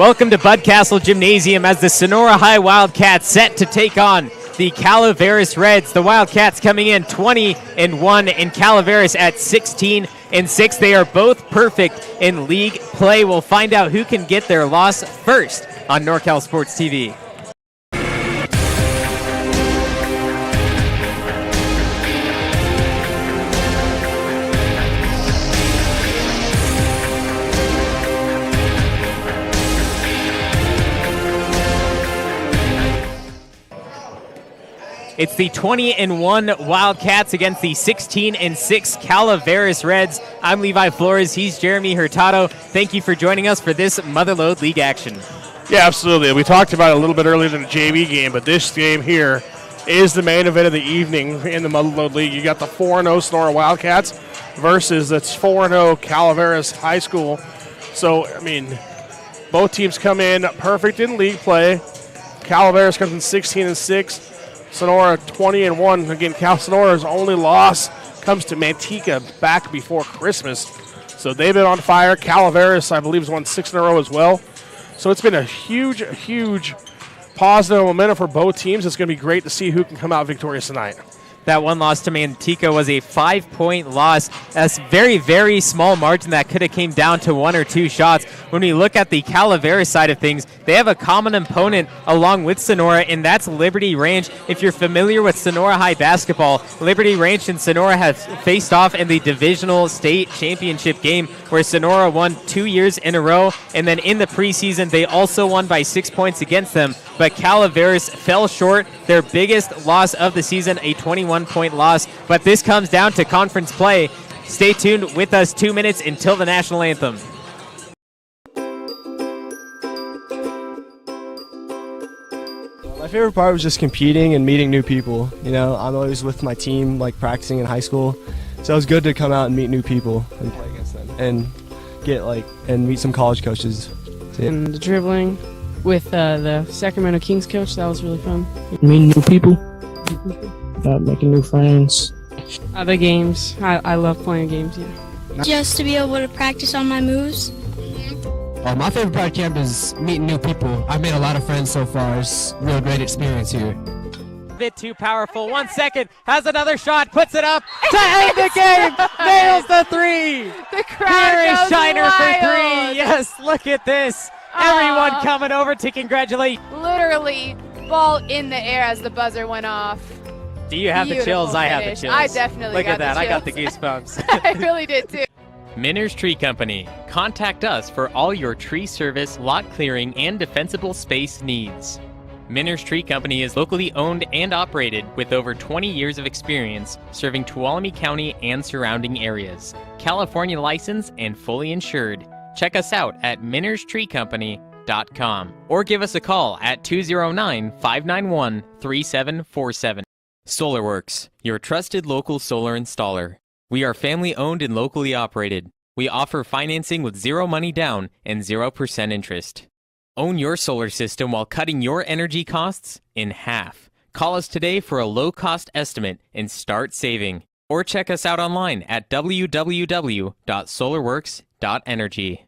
Welcome to Bud Castle Gymnasium as the Sonora High Wildcats set to take on the Calaveras Reds. The Wildcats coming in 20-1 and Calaveras at 16-6. They are both perfect in league play. We'll find out who can get their loss first on NorCal Sports TV. It's the 20-1 Wildcats against the 16-6 Calaveras Reds. I'm Levi Flores. He's Jeremy Hurtado. Thank you for joining us for this Motherlode League action. Yeah, absolutely. We talked about it a little bit earlier in the JV game, but this game here is the main event of the evening in the Motherlode League. You got the 4-0 Sonora Wildcats versus the 4-0 Calaveras High School. So, I mean, both teams come in perfect in league play. Calaveras comes in 16-6. Sonora 20-1. Again, Sonora's only loss comes to Manteca back before Christmas. So they've been on fire. Calaveras, I believe, has won 6 in a row as well. So it's been a huge, huge positive momentum for both teams. It's going to be great to see who can come out victorious tonight. That one loss to Manteca was a 5-point loss. That's very, very small margin that could have came down to 1 or 2 shots. When we look at the Calaveras side of things, they have a common opponent along with Sonora, and that's Liberty Ranch. If you're familiar with Sonora High basketball, Liberty Ranch and Sonora have faced off in the divisional state championship game where Sonora won 2 years in a row, and then in the preseason, they also won by 6 points against them. But Calaveras fell short. Their biggest loss of the season, a 21-point loss. But this comes down to conference play. Stay tuned with us 2 minutes until the national anthem. My favorite part was just competing and meeting new people. You know, I'm always with my team, like practicing in high school. So it was good to come out and meet new people and play against them and and meet some college coaches. And the dribbling with the Sacramento Kings coach, that was really fun. Meeting new people, making new friends. The games, I love playing games, yeah. Just to be able to practice on my moves. My favorite part of camp is meeting new people. I've made a lot of friends so far. It's a real great experience here. Bit too powerful. 1 second, has another shot, puts it up to end the game. Nails the three. The crowd Here is goes Shiner wild. for 3. Yes, look at this. Everyone coming over to congratulate. Literally, ball in the air as the buzzer went off. Do you have the chills? I have the chills. I definitely look got at that. the I got the chills. goosebumps. I really did too. Minner's Tree Company. Contact us for all your tree service, lot clearing, and defensible space needs. Minner's Tree Company is locally owned and operated with over 20 years of experience serving Tuolumne County and surrounding areas. California licensed and fully insured. Check us out at minnerstreecompany.com or give us a call at 209-591-3747. SolarWorks, your trusted local solar installer. We are family owned and locally operated. We offer financing with 0 money down and 0% interest. Own your solar system while cutting your energy costs in half. Call us today for a low-cost estimate and start saving. Or check us out online at www.solarworks.energy.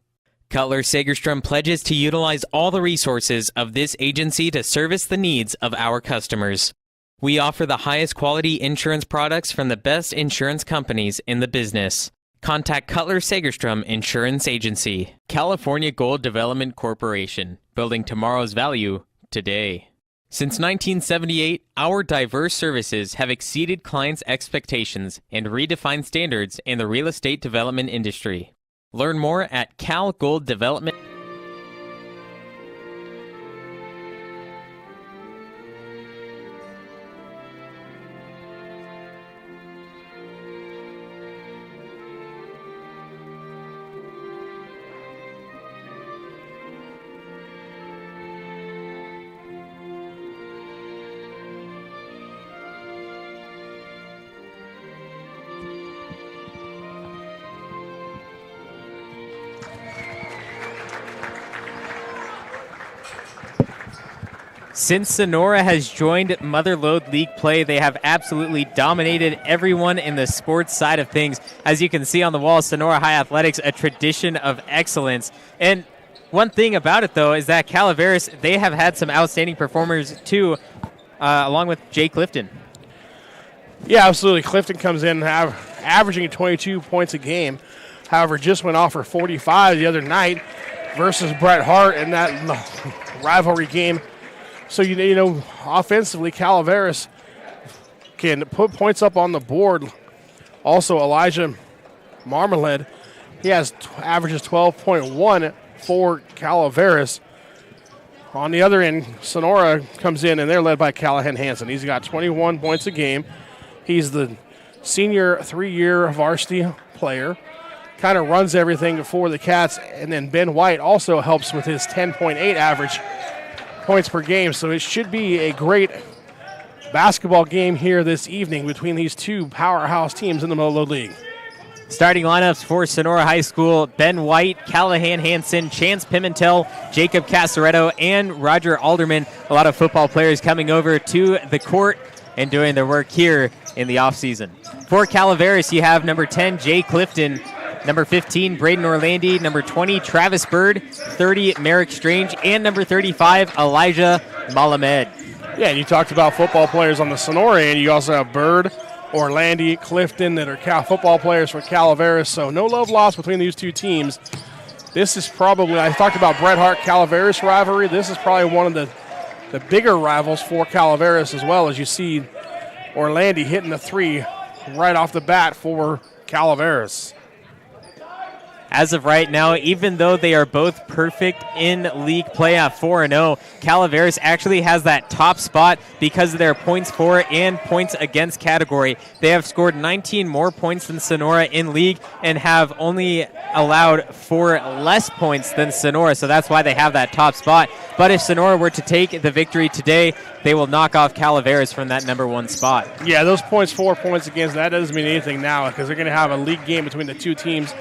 Cutler Sagerstrom pledges to utilize all the resources of this agency to service the needs of our customers. We offer the highest quality insurance products from the best insurance companies in the business. Contact Cutler Sagerstrom Insurance Agency. California Gold Development Corporation, building tomorrow's value today. Since 1978, our diverse services have exceeded clients' expectations and redefined standards in the real estate development industry. Learn more at Cal Gold Development. Since Sonora has joined Motherlode League play, they have absolutely dominated everyone in the sports side of things. As you can see on the wall, Sonora High Athletics, a tradition of excellence. And One thing about it, though, is that Calaveras, they have had some outstanding performers, too, along with Jay Clifton. Yeah, absolutely. Clifton comes in averaging 22 points a game. However, just went off for 45 the other night versus Bret Hart in that rivalry game. So, you know, offensively, Calaveras can put points up on the board. Also, Elijah Marmalade, he averages 12.1 for Calaveras. On the other end, Sonora comes in, and they're led by Callahan Hansen. He's got 21 points a game. He's the senior 3-year varsity player. Kind of runs everything for the Cats. And then Ben White also helps with his 10.8 average points per game. So it should be a great basketball game here this evening between these two powerhouse teams in the Molo League. Starting lineups for Sonora High School: Ben White, Callahan Hansen, Chance Pimentel, Jacob Casaretto, and Roger Alderman. A lot of football players coming over to the court and doing their work here in the offseason. For Calaveras, you have number 10, Jay Clifton, number 15, Braden Orlandi, number 20, Travis Bird, 30, Merrick Strange, and number 35, Elijah Malamed. Yeah, and you talked about football players on the Sonora end. You also have Bird, Orlandi, Clifton that are football players for Calaveras, so no love lost between these two teams. This is probably, I talked about Bret Hart-Calaveras rivalry. This is probably one of the bigger rivals for Calaveras, as well as you see Orlandi hitting the three right off the bat for Calaveras. As of right now, even though they are both perfect in league play at 4-0, Calaveras actually has that top spot because of their points for and points against category. They have scored 19 more points than Sonora in league and have only allowed 4 less points than Sonora, so that's why they have that top spot. But if Sonora were to take the victory today, they will knock off Calaveras from that number 1 spot. Yeah, those 4 points against, that doesn't mean anything now because they're going to have a league game between the two teams.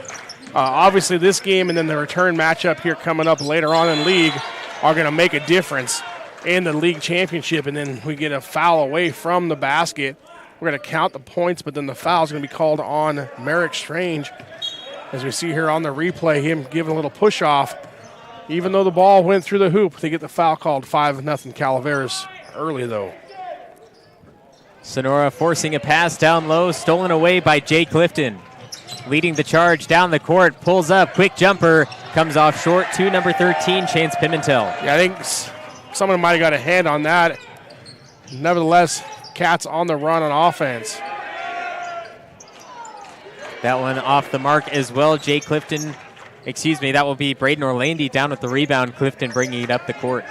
Obviously, this game and then the return matchup here coming up later on in league are going to make a difference in the league championship. And then we get a foul away from the basket. We're going to count the points, but then the foul is going to be called on Merrick Strange. As we see here on the replay, him giving a little push off. Even though the ball went through the hoop, they get the foul called. 5-0 Calaveras early, though. Sonora forcing a pass down low, stolen away by Jay Clifton. Leading the charge down the court, pulls up, quick jumper, comes off short to number 13, Chance Pimentel. Yeah, I think someone might have got a hand on that. Nevertheless, Cats on the run on offense. That one off the mark as well. Jay Clifton, that will be Braden Orlandi down with the rebound. Clifton bringing it up the court.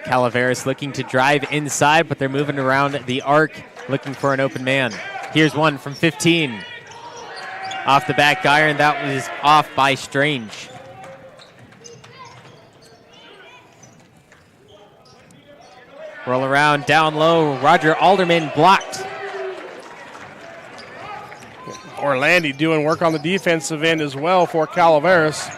Calaveras looking to drive inside, but they're moving around the arc, looking for an open man. Here's one from 15. Off the back iron, that was off by Strange. Roll around, down low, Roger Alderman blocked. Orlandi doing work on the defensive end as well for Calaveras.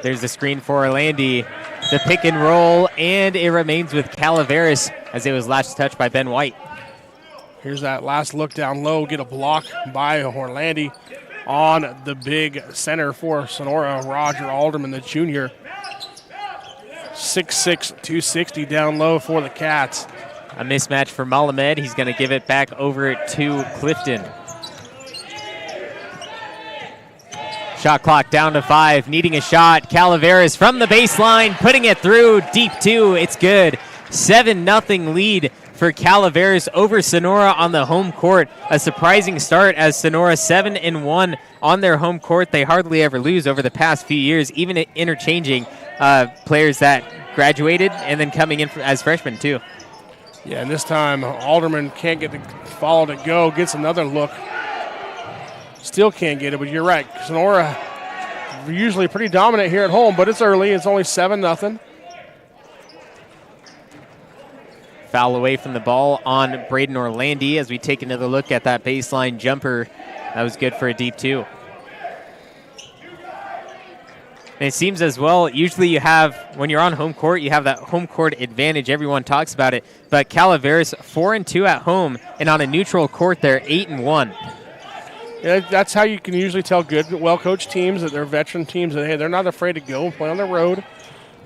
There's the screen for Orlandi. The pick and roll, and it remains with Calaveras as it was last touched by Ben White. Here's that last look down low, get a block by Orlandi on the big center for Sonora, Roger Alderman, the junior. 6'6", 260 down low for the Cats. A mismatch for Malamed. He's going to give it back over to Clifton. Shot clock down to 5, needing a shot. Calaveras from the baseline, putting it through, deep 2, it's good. 7-0 lead for Calaveras over Sonora on the home court. A surprising start as Sonora 7-1 on their home court. They hardly ever lose over the past few years, even interchanging players that graduated and then coming in as freshmen too. Yeah, and this time Alderman can't get the follow to go, gets another look. Still can't get it, but you're right. Sonora usually pretty dominant here at home, but it's early. It's only 7-0. Foul away from the ball on Braden Orlandi as we take another look at that baseline jumper. That was good for a deep 2. And it seems as well, usually you have, when you're on home court, you have that home court advantage. Everyone talks about it. But Calaveras 4-2 at home, and on a neutral court, they're 8-1. Yeah, that's how you can usually tell good, well-coached teams that they're veteran teams that, hey, they're not afraid to go and play on the road.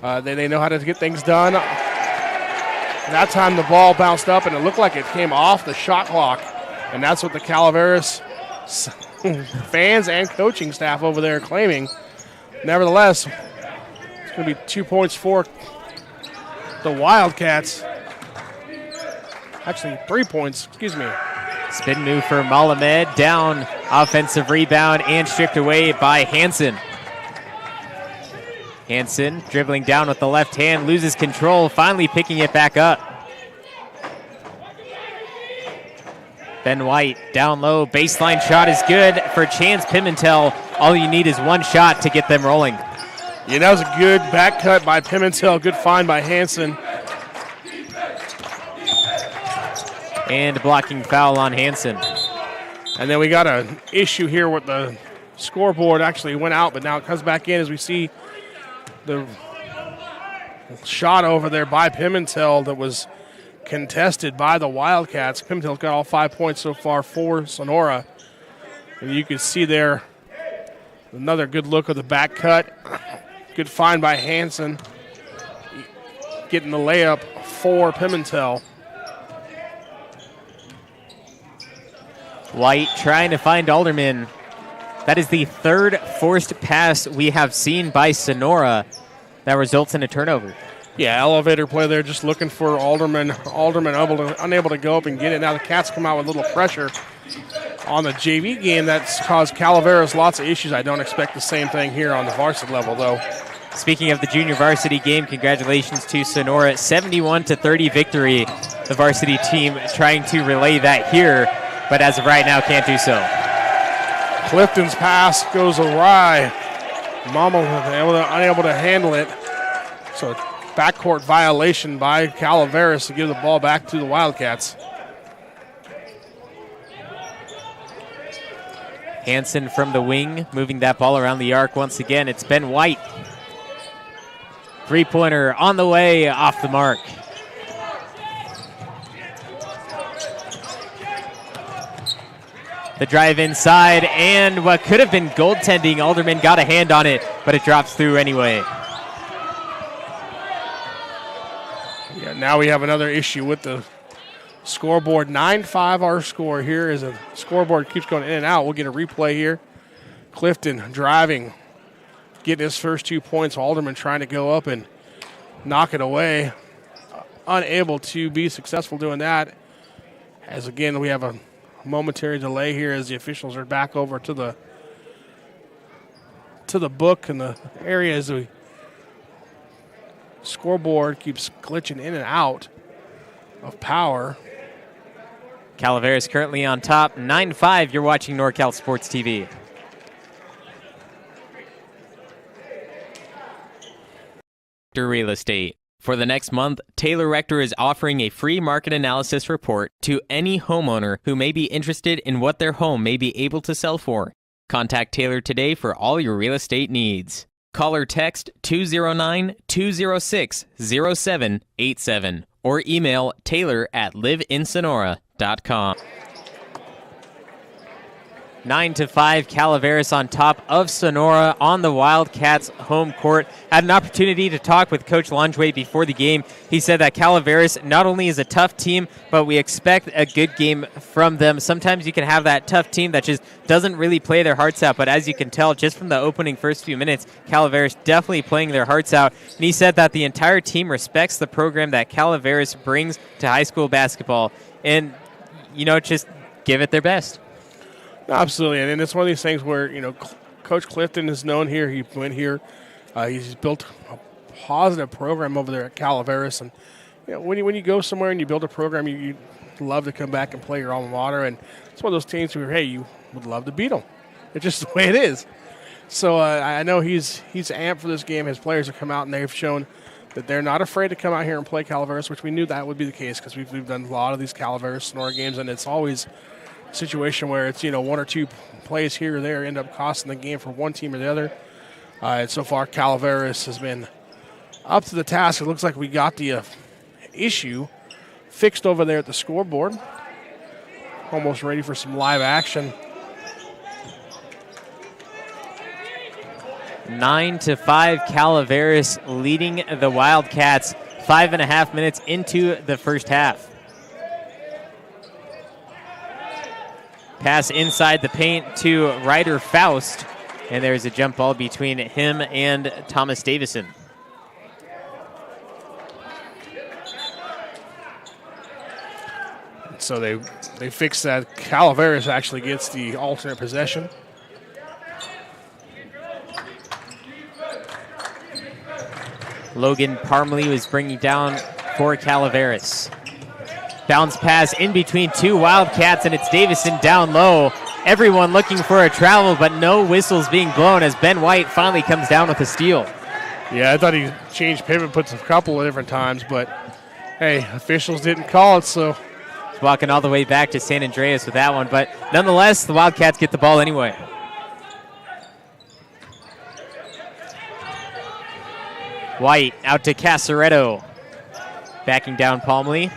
They know how to get things done. That time the ball bounced up, and it looked like it came off the shot clock. And that's what the Calaveras fans and coaching staff over there are claiming. Nevertheless, it's going to be 2 points for the Wildcats. Actually, 3 points, excuse me. Spin move for Malamed, down, offensive rebound, and stripped away by Hansen. Hansen dribbling down with the left hand, loses control, finally picking it back up. Ben White down low, baseline shot is good for Chance Pimentel. All you need is one shot to get them rolling. Yeah, that was a good back cut by Pimentel, good find by Hansen. And blocking foul on Hansen. And then we got an issue here with the scoreboard. Actually went out, but now it comes back in as we see the shot over there by Pimentel that was contested by the Wildcats. Pimentel's got all 5 points so far for Sonora. And you can see there another good look of the back cut. Good find by Hansen. Getting the layup for Pimentel. White trying to find Alderman. That is the third forced pass we have seen by Sonora that results in a turnover. Yeah, elevator play there, just looking for Alderman. Alderman unable to go up and get it. Now the Cats come out with a little pressure on the JV game. That's caused Calaveras lots of issues. I don't expect the same thing here on the varsity level, though. Speaking of the junior varsity game, congratulations to Sonora. 71-30 victory. The varsity team trying to relay that here, but as of right now can't do so. Clifton's pass goes awry. Mama unable to handle it. So backcourt violation by Calaveras to give the ball back to the Wildcats. Hansen from the wing, moving that ball around the arc once again. It's Ben White. Three-pointer on the way, off the mark. The drive inside, and what could have been goaltending, Alderman got a hand on it, but it drops through anyway. Yeah, now we have another issue with the scoreboard. 9-5 our score here as the scoreboard keeps going in and out. We'll get a replay here. Clifton driving, getting his first 2 points. Alderman trying to go up and knock it away. Unable to be successful doing that. As again, we have a momentary delay here as the officials are back over to the book and the area as the scoreboard keeps glitching in and out of power. Calaveras currently on top, 9-5. You're watching NorCal Sports TV. Rector Real Estate. For the next month, Taylor Rector is offering a free market analysis report to any homeowner who may be interested in what their home may be able to sell for. Contact Taylor today for all your real estate needs. Call or text 209-206-0787 or email taylor@liveinsonora.com. 9-5, Calaveras on top of Sonora on the Wildcats home court. Had an opportunity to talk with Coach Langeway before the game. He said that Calaveras not only is a tough team, but we expect a good game from them. Sometimes you can have that tough team that just doesn't really play their hearts out, but as you can tell just from the opening first few minutes, Calaveras definitely playing their hearts out. And he said that the entire team respects the program that Calaveras brings to high school basketball. And, just give it their best. Absolutely, and it's one of these things where, Coach Clifton is known here. He went here. He's built a positive program over there at Calaveras. And, when you go somewhere and you build a program, you love to come back and play your alma mater. And it's one of those teams where, hey, you would love to beat them. It's just the way it is. So I know he's amped for this game. His players have come out, and they've shown that they're not afraid to come out here and play Calaveras, which we knew that would be the case because we've done a lot of these Calaveras-Sonora games, and it's always situation where it's one or two plays here or there end up costing the game for one team or the other. And so far, Calaveras has been up to the task. It looks like we got the issue fixed over there at the scoreboard. Almost ready for some live action. 9-5, Calaveras leading the Wildcats 5.5 minutes into the first half. Pass inside the paint to Ryder Faust, and there's a jump ball between him and Thomas Davison. So they fix that. Calaveras actually gets the alternate possession. Logan Parmley was bringing down for Calaveras. Bounce pass in between two Wildcats, and it's Davison down low. Everyone looking for a travel, but no whistles being blown as Ben White finally comes down with a steal. Yeah, I thought he changed pivot puts a couple of different times, but hey, officials didn't call it, so. He's walking all the way back to San Andreas with that one, but nonetheless, the Wildcats get the ball anyway. White out to Casaretto. Backing down Palmley.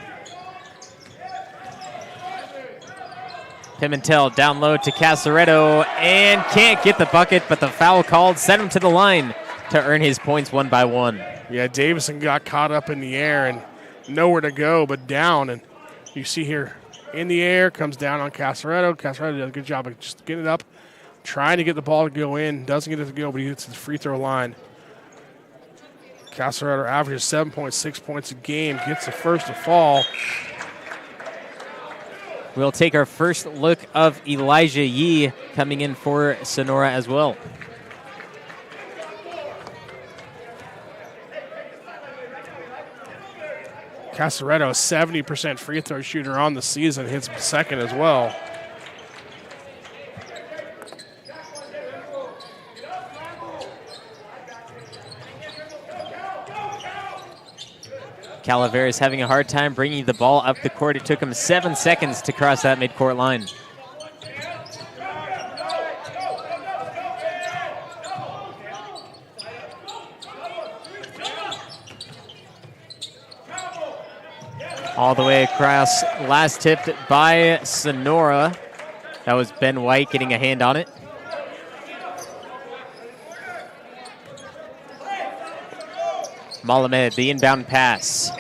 Pimentel down low to Casaretto and can't get the bucket, but the foul called sent him to the line to earn his points 1 by 1. Yeah, Davison got caught up in the air and nowhere to go but down. And you see here in the air, comes down on Casaretto. Casaretto does a good job of just getting it up, trying to get the ball to go in. Doesn't get it to go, but he gets to the free throw line. Casaretto averages 7.6 points a game, gets the first to fall. We'll take our first look of Elijah Yee coming in for Sonora as well. Casaretto, 70% free throw shooter on the season, hits second as well. Calaveras having a hard time bringing the ball up the court. It took him 7 seconds to cross that midcourt line. All the way across, last tipped by Sonora. That was Ben White getting a hand on it. Malamed, the inbound pass.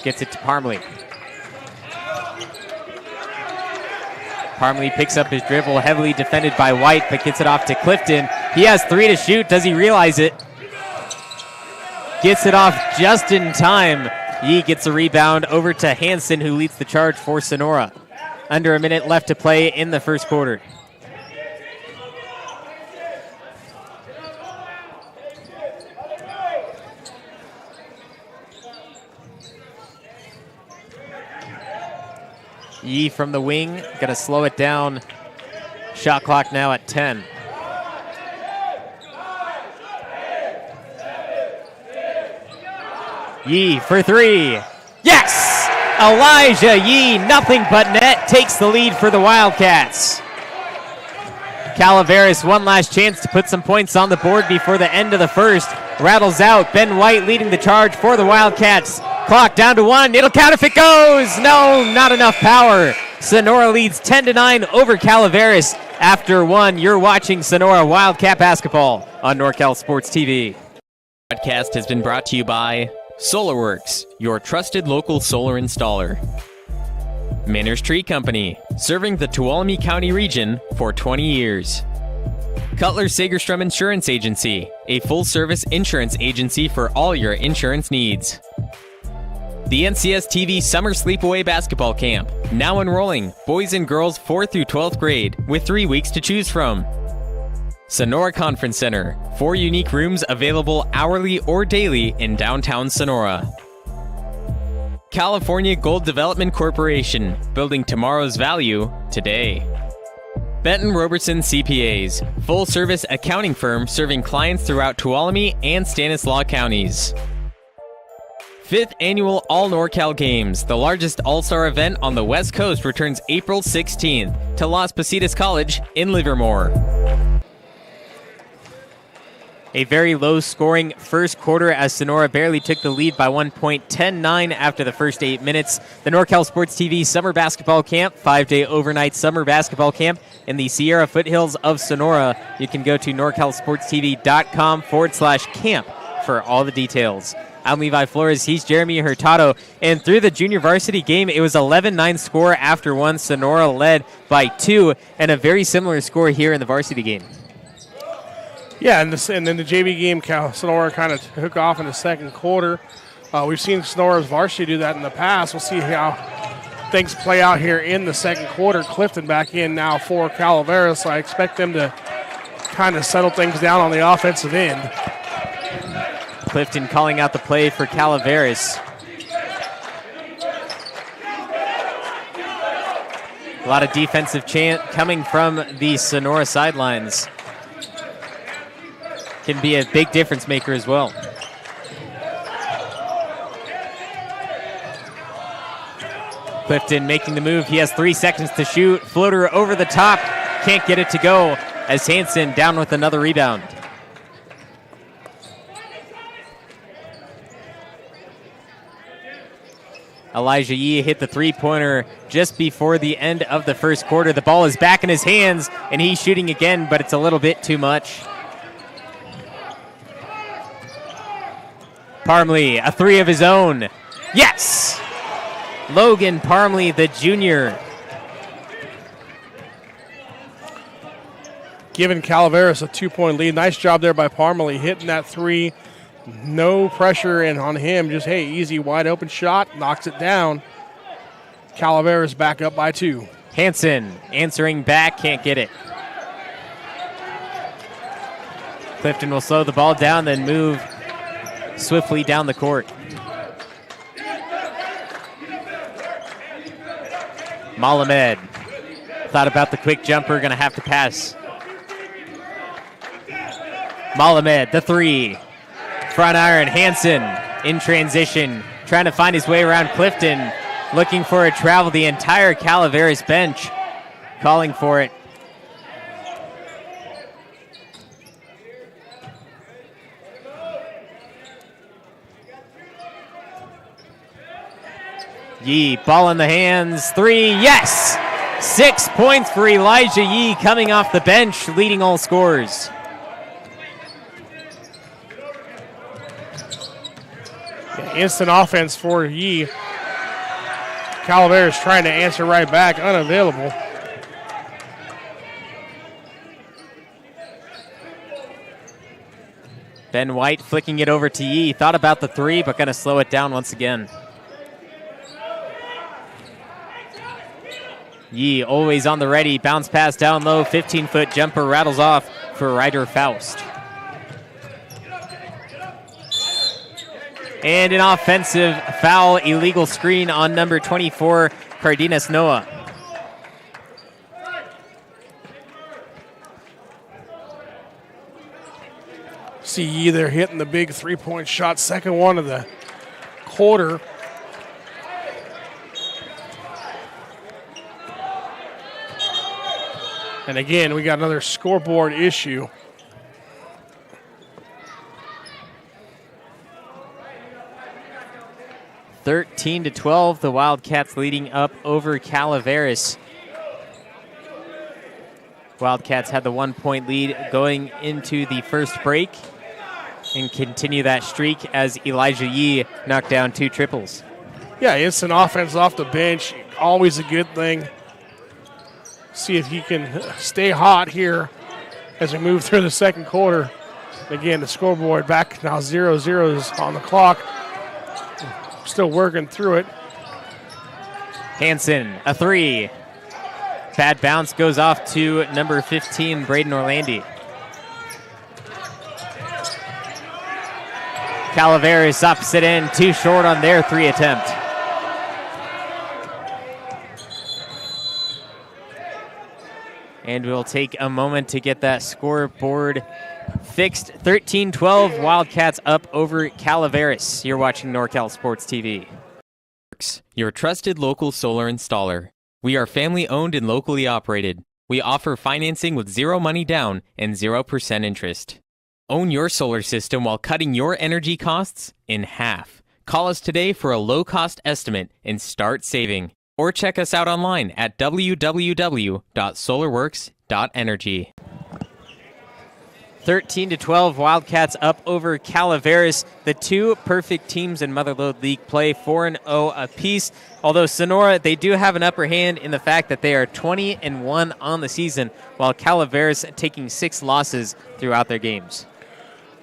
Gets it to Parmley. Parmley picks up his dribble, heavily defended by White, but gets it off to Clifton. He has 3 to shoot. Does he realize it? Gets it off just in time. Yee gets a rebound over to Hansen, who leads the charge for Sonora. Under a minute left to play in the first quarter. Yee from the wing, gonna slow it down. Shot clock now at 10. Yee for 3. Yes! Elijah Yee, nothing but net, takes the lead for the Wildcats. Calaveras, one last chance to put some points on the board before the end of the first. Rattles out, Ben White leading the charge for the Wildcats. Clock down to 1, it'll count if it goes! No, not enough power. Sonora leads 10-9 over Calaveras. After 1, you're watching Sonora Wildcat Basketball on NorCal Sports TV. Podcast has been brought to you by SolarWorks, your trusted local solar installer. Manners Tree Company, serving the Tuolumne County region for 20 years. Cutler Sagerstrom Insurance Agency, a full-service insurance agency for all your insurance needs. The NCS TV Summer Sleepaway Basketball Camp, now enrolling boys and girls 4th through 12th grade with 3 weeks to choose from. Sonora Conference Center, 4 unique rooms available hourly or daily in downtown Sonora. California Gold Development Corporation, building tomorrow's value today. Benton Robertson CPAs, full-service accounting firm serving clients throughout Tuolumne and Stanislaus counties. 5th Annual All NorCal Games, the largest all-star event on the West Coast, returns April 16th to Las Positas College in Livermore. A very low-scoring first quarter as Sonora barely took the lead by 1 point, 10-9 after the first 8 minutes. The NorCal Sports TV Summer Basketball Camp, 5-day overnight summer basketball camp in the Sierra foothills of Sonora. You can go to norcalsportstv.com/camp for all the details. I'm Levi Flores. He's Jeremy Hurtado. And through the junior varsity game, it was 11-9 score after one. Sonora led by 2, and a very similar score here in the varsity game. Yeah, and then the JV game, Sonora kind of took off in the second quarter. We've seen Sonora's varsity do that in the past. We'll see how things play out here in the second quarter. Clifton back in now for Calaveras, so I expect them to kind of settle things down on the offensive end. Clifton calling out the play for Calaveras. A lot of defensive chant coming from the Sonora sidelines. Can be a big difference maker as well. Clifton making the move. He has 3 seconds to shoot. Floater over the top. Can't get it to go as Hansen down with another rebound. Elijah Yee hit the three-pointer just before the end of the first quarter. The ball is back in his hands, and he's shooting again, but it's a little bit too much. Parmley, a 3 of his own. Yes! Logan Parmley, the junior. Giving Calaveras a 2-point lead. Nice job there by Parmley hitting that 3. No pressure in on him. Just, hey, easy, wide open shot. Knocks it down. Calaveras back up by 2. Hansen answering back. Can't get it. Clifton will slow the ball down, then move swiftly down the court. Malamed thought about the quick jumper, gonna have to pass. Malamed, the 3. Front iron, Hansen in transition, trying to find his way around Clifton, looking for a travel. The entire Calaveras bench calling for it. Yee, ball in the hands, 3, yes! 6 points for Elijah Yee coming off the bench, leading all scorers. Instant offense for Yee. Calaveras trying to answer right back, unavailable. Ben White flicking it over to Yee. Thought about the 3, but gonna slow it down once again. Yee always on the ready. Bounce pass down low. 15-foot jumper rattles off for Ryder Faust. And an offensive foul, illegal screen on number 24, Cardenas Noah. See Yee there hitting the big 3-point shot, second one of the quarter. And again, we got another scoreboard issue. (13-12), the Wildcats leading up over Calaveras. Wildcats had the 1-point lead going into the first break and continue that streak as Elijah Yee knocked down 2 triples. Yeah, instant offense off the bench, always a good thing. See if he can stay hot here as we move through the second quarter. Again, the scoreboard back now 0-0 is on the clock. Still working through it. Hansen, a 3. Bad bounce goes off to number 15, Braden Orlandi. Calaveras opposite end, too short on their 3 attempt. And we'll take a moment to get that scoreboard fixed. 13-12, Wildcats up over Calaveras. You're watching NorCal Sports TV. Your trusted local solar installer. We are family owned and locally operated. We offer financing with 0 money down and 0% interest. Own your solar system while cutting your energy costs in half. Call us today for a low-cost estimate and start saving. Or check us out online at www.solarworks.energy. 13-12, Wildcats up over Calaveras. The two perfect teams in Motherlode League play 4-0 apiece. Although Sonora, they do have an upper hand in the fact that they are 20-1 on the season, while Calaveras taking 6 losses throughout their games.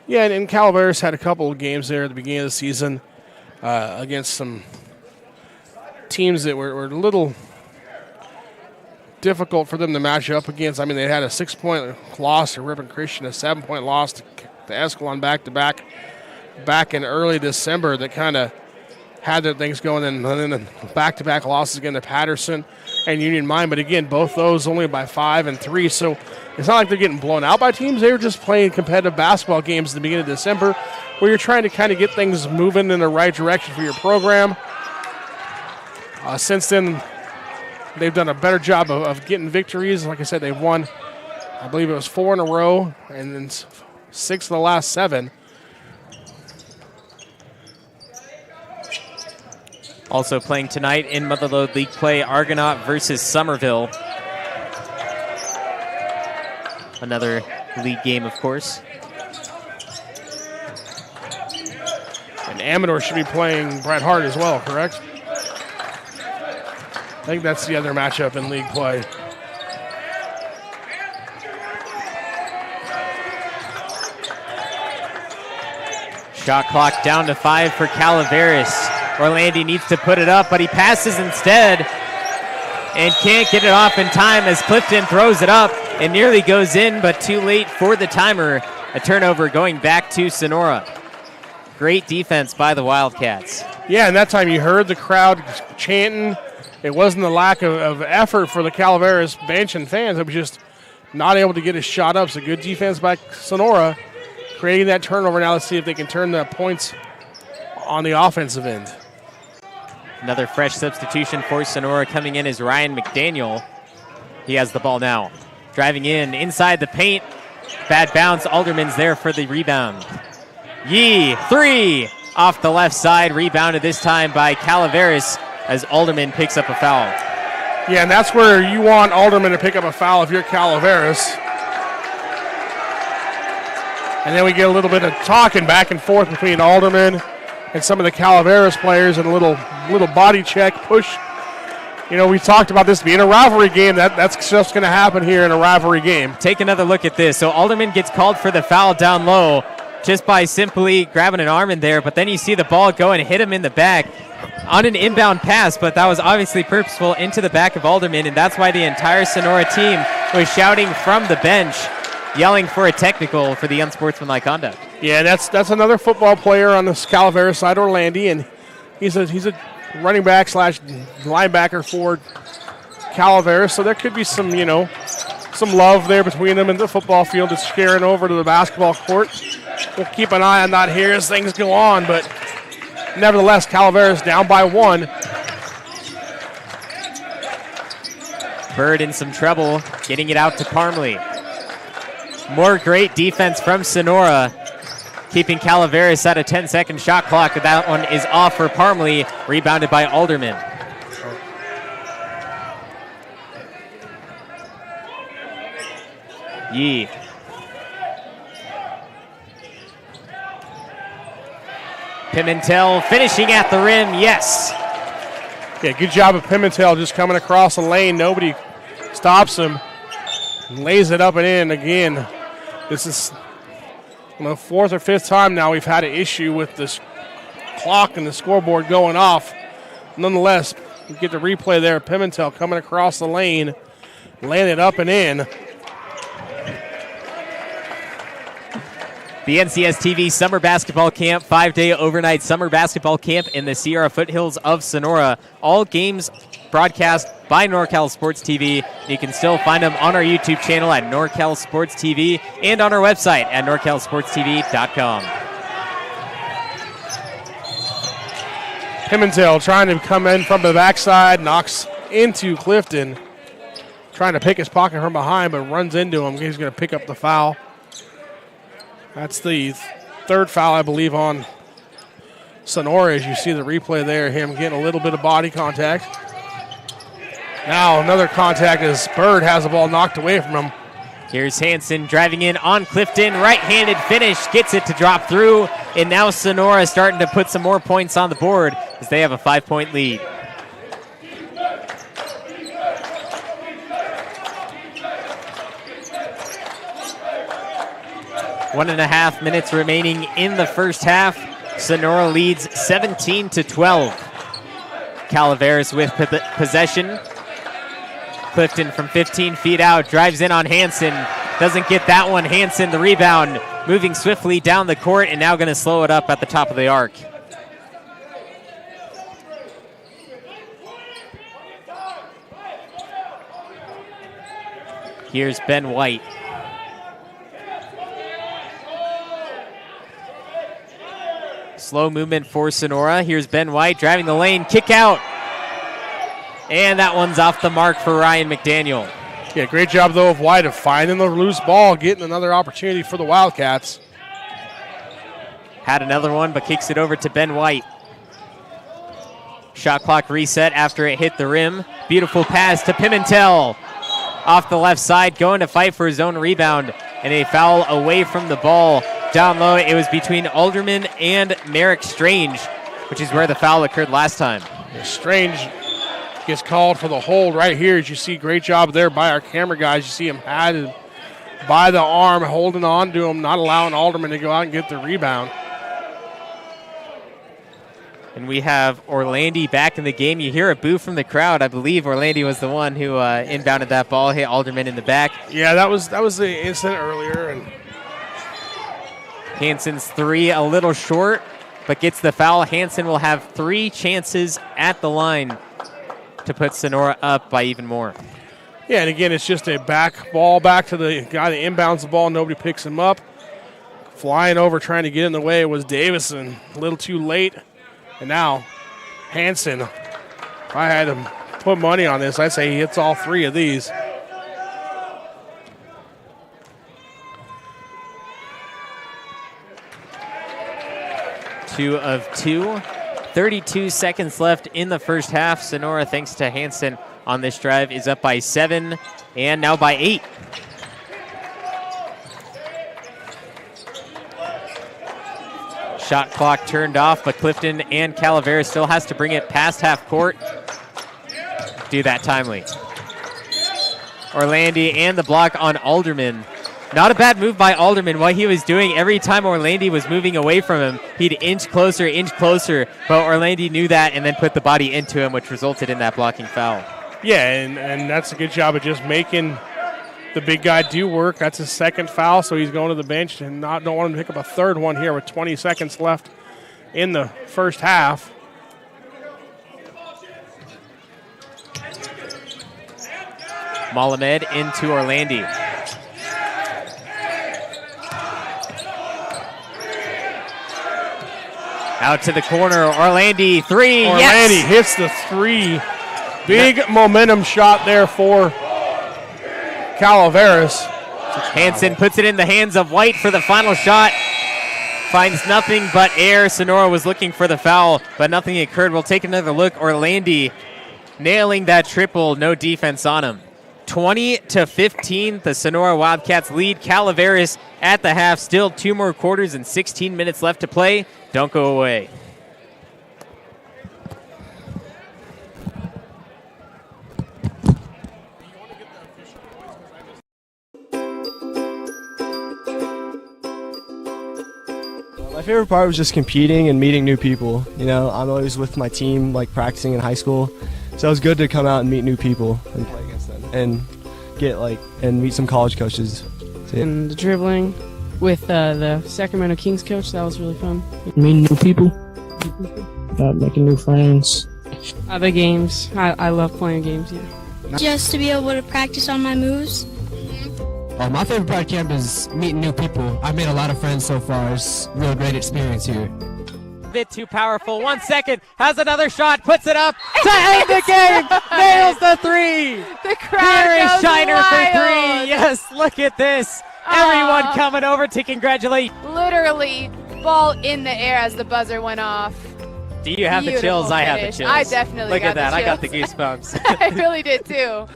Yeah, and Calaveras had a couple of games there at the beginning of the season against some teams that were a little difficult for them to match up against. I mean, they had a 6-point loss to Ripon Christian, a 7-point loss to Escalon back-to-back back in early December that kind of had their things going, and then the back-to-back losses again to Patterson and Union Mine. But again, both those only by 5 and 3, so it's not like they're getting blown out by teams. They were just playing competitive basketball games at the beginning of December where you're trying to kind of get things moving in the right direction for your program. Since then, they've done a better job of getting victories. Like I said, they've won, I believe it was 4 in a row, and then 6 of the last 7. Also playing tonight in Motherlode League play, Argonaut versus Somerville. Another league game, of course. And Amador should be playing Bret Hart as well, correct? I think that's the other matchup in league play. Shot clock down to 5 for Calaveras. Orlandi needs to put it up, but he passes instead and can't get it off in time as Clifton throws it up and nearly goes in, but too late for the timer. A turnover going back to Sonora. Great defense by the Wildcats. Yeah, and that time you heard the crowd chanting. It wasn't the lack of effort for the Calaveras bench and fans. It was just not able to get a shot up. So good defense by Sonora, creating that turnover. Now let's see if they can turn the points on the offensive end. Another fresh substitution for Sonora coming in is Ryan McDaniel. He has the ball now. Driving in inside the paint. Bad bounce. Alderman's there for the rebound. Yee, 3 off the left side. Rebounded this time by Calaveras as Alderman picks up a foul. Yeah, and that's where you want Alderman to pick up a foul if you're Calaveras. And then we get a little bit of talking back and forth between Alderman and some of the Calaveras players, and a little body check, push. You know, we talked about this being a rivalry game. That's just going to happen here in a rivalry game. Take another look at this. So Alderman gets called for the foul down low just by simply grabbing an arm in there, but then you see the ball go and hit him in the back on an inbound pass, but that was obviously purposeful into the back of Alderman, and that's why the entire Sonora team was shouting from the bench, yelling for a technical for the unsportsmanlike conduct. Yeah, that's another football player on the Calaveras side, Orlandi, and he's a running back / linebacker for Calaveras, so there could be some love there between them in the football field that's carrying over to the basketball court. We'll keep an eye on that here as things go on, but nevertheless, Calaveras down by 1. Bird in some trouble, getting it out to Parmley. More great defense from Sonora, keeping Calaveras at a 10-second shot clock. That one is off for Parmley, rebounded by Alderman. Yee. Pimentel finishing at the rim, yes. Yeah, good job of Pimentel just coming across the lane. Nobody stops him. Lays it up and in again. This is the 4th or 5th time now we've had an issue with this clock and the scoreboard going off. Nonetheless, we get the replay there. Pimentel coming across the lane, laying it up and in. The NCS TV Summer Basketball Camp, 5-day overnight summer basketball camp in the Sierra foothills of Sonora. All games broadcast by NorCal Sports TV. You can still find them on our YouTube channel at NorCal Sports TV and on our website at norcalsportstv.com. Pimentel trying to come in from the backside, knocks into Clifton, trying to pick his pocket from behind, but runs into him. He's going to pick up the foul. That's the third foul, I believe, on Sonora, as you see the replay there, him getting a little bit of body contact. Now another contact as Bird has the ball knocked away from him. Here's Hansen driving in on Clifton, right-handed finish, gets it to drop through, and now Sonora starting to put some more points on the board as they have a 5-point lead. One and a half minutes remaining in the first half. Sonora leads 17-12. Calaveras with possession. Clifton from 15 feet out, drives in on Hansen. Doesn't get that one. Hansen, the rebound, moving swiftly down the court and now going to slow it up at the top of the arc. Here's Ben White. Slow movement for Sonora. Here's Ben White driving the lane, kick out. And that one's off the mark for Ryan McDaniel. Yeah, great job, though, of White of finding the loose ball, getting another opportunity for the Wildcats. Had another one, but kicks it over to Ben White. Shot clock reset after it hit the rim. Beautiful pass to Pimentel. Off the left side, going to fight for his own rebound. And a foul away from the ball. Down low, it was between Alderman and Merrick Strange, which is where the foul occurred last time. Strange gets called for the hold right here. As you see, great job there by our camera guys. You see him had by the arm, holding on to him, not allowing Alderman to go out and get the rebound. And we have Orlandi back in the game. You hear a boo from the crowd. I believe Orlandi was the one who inbounded that ball, hit Alderman in the back. Yeah, that was the incident earlier. And Hansen's three a little short, but gets the foul. Hansen will have 3 chances at the line to put Sonora up by even more. Yeah, and again, it's just a back ball back to the guy that inbounds the ball. Nobody picks him up. Flying over, trying to get in the way was Davison. A little too late. And now, Hansen. If I had to put money on this, I'd say he hits all 3 of these. Two of 2. 32 seconds left in the first half. Sonora, thanks to Hansen on this drive, is up by 7 and now by 8. Shot clock turned off, but Clifton and Calaveras still has to bring it past half court. Do that timely. Orlandi and the block on Alderman. Not a bad move by Alderman. What he was doing, every time Orlandi was moving away from him, he'd inch closer, but Orlandi knew that and then put the body into him, which resulted in that blocking foul. Yeah, and that's a good job of just making the big guy do work. That's his second foul, so he's going to the bench and don't want him to pick up a third one here with 20 seconds left in the first half. Malamed into Orlandi. Out to the corner, Orlandi, 3, Orlandi hits the 3. Big momentum shot there for Calaveras. Hansen puts it in the hands of White for the final shot. Finds nothing but air. Sonora was looking for the foul, but nothing occurred. We'll take another look. Orlandi nailing that triple, no defense on him. 20-15, the Sonora Wildcats lead. Calaveras at the half, still 2 more quarters and 16 minutes left to play. Don't go away. My favorite part was just competing and meeting new people. You know, I'm always with my team, like practicing in high school. So it was good to come out and meet new people and play against them and and meet some college coaches. So, And the dribbling with the Sacramento Kings coach, that was really fun. Meeting new people, making new friends. The games, I love playing games, yeah. Just to be able to practice on my moves. My favorite part of camp is meeting new people. I've made a lot of friends so far. It's a real great experience here. Bit too powerful. 1 second, has another shot, puts it up to end the game. Nails the 3. The crowd Here is goes Shiner wild. for 3. Yes, look at this. Everyone coming over to congratulate. Literally, ball in the air as the buzzer went off. Do you have the chills? Beautiful I have the finish. chills. I definitely Look got at that. the I got the chills. goosebumps. I really did too.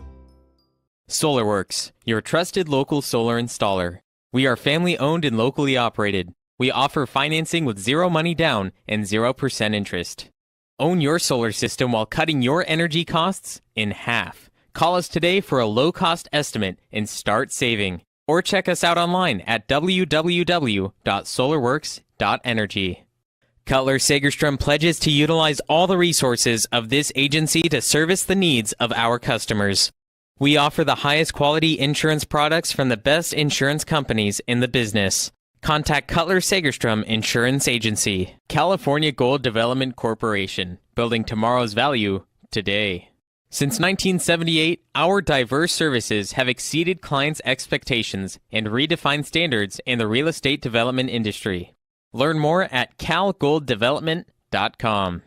SolarWorks, your trusted local solar installer. We are family owned and locally operated. We offer financing with zero money down and 0% interest. Own your solar system while cutting your energy costs in half. Call us today for a low-cost estimate and start saving. Or check us out online at www.solarworks.energy. Cutler Sagerstrom pledges to utilize all the resources of this agency to service the needs of our customers. We offer the highest quality insurance products from the best insurance companies in the business. Contact Cutler Sagerstrom Insurance Agency, California Gold Development Corporation, building tomorrow's value today. Since 1978, our diverse services have exceeded clients' expectations and redefined standards in the real estate development industry. Learn more at calgolddevelopment.com.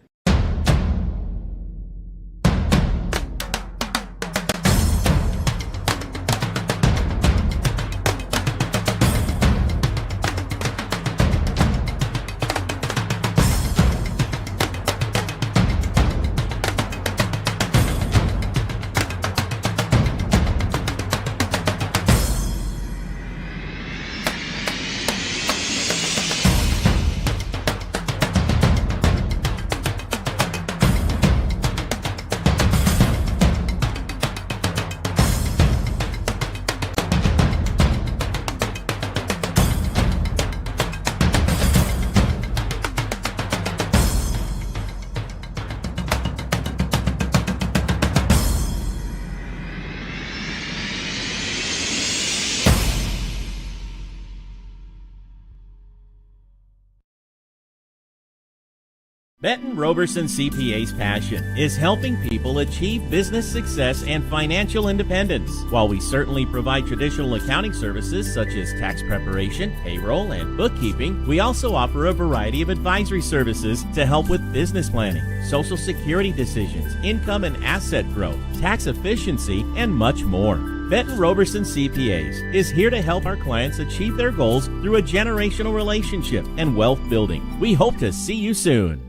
Benton Roberson CPA's passion is helping people achieve business success and financial independence. While we certainly provide traditional accounting services such as tax preparation, payroll, and bookkeeping, we also offer a variety of advisory services to help with business planning, Social Security decisions, income and asset growth, tax efficiency, and much more. Benton Roberson CPAs is here to help our clients achieve their goals through a generational relationship and wealth building. We hope to see you soon.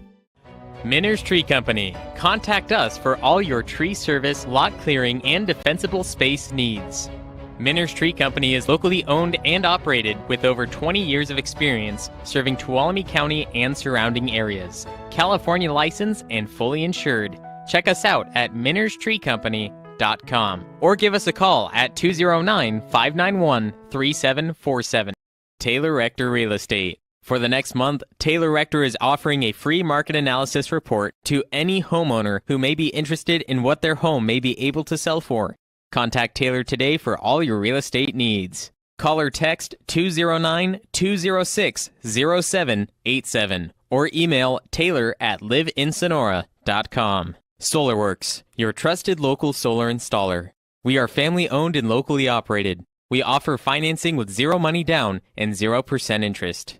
Minners Tree Company. Contact us for all your tree service, lot clearing, and defensible space needs. Minners Tree Company is locally owned and operated with over 20 years of experience serving Tuolumne County and surrounding areas. California licensed and fully insured. Check us out at minnerstreecompany.com or give us a call at 209-591-3747. Taylor Rector Real Estate. For the next month, Taylor Rector is offering a free market analysis report to any homeowner who may be interested in what their home may be able to sell for. Contact Taylor today for all your real estate needs. Call or text 209-206-0787 or email taylor@liveinsonora.com. SolarWorks, your trusted local solar installer. We are family owned and locally operated. We offer financing with zero money down and 0% interest.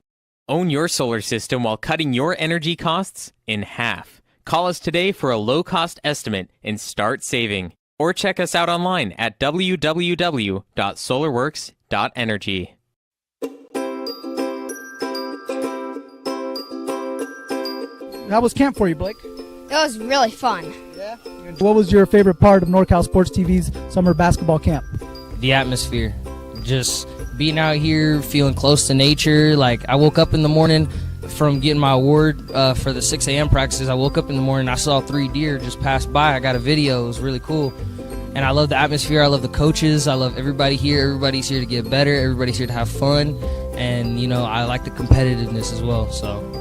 Own your solar system while cutting your energy costs in half. Call us today for a low-cost estimate and start saving. Or check us out online at www.solarworks.energy. How was camp for you, Blake? It was really fun. Yeah. What was your favorite part of NorCal Sports TV's summer basketball camp? The atmosphere. Just being out here, feeling close to nature. Like, I woke up in the morning from getting my award for the 6 a.m. practices. I woke up in the morning, I saw 3 deer just pass by. I got a video. It was really cool. And I love the atmosphere. I love the coaches. I love everybody here. Everybody's here to get better. Everybody's here to have fun. And, you know, I like the competitiveness as well. So.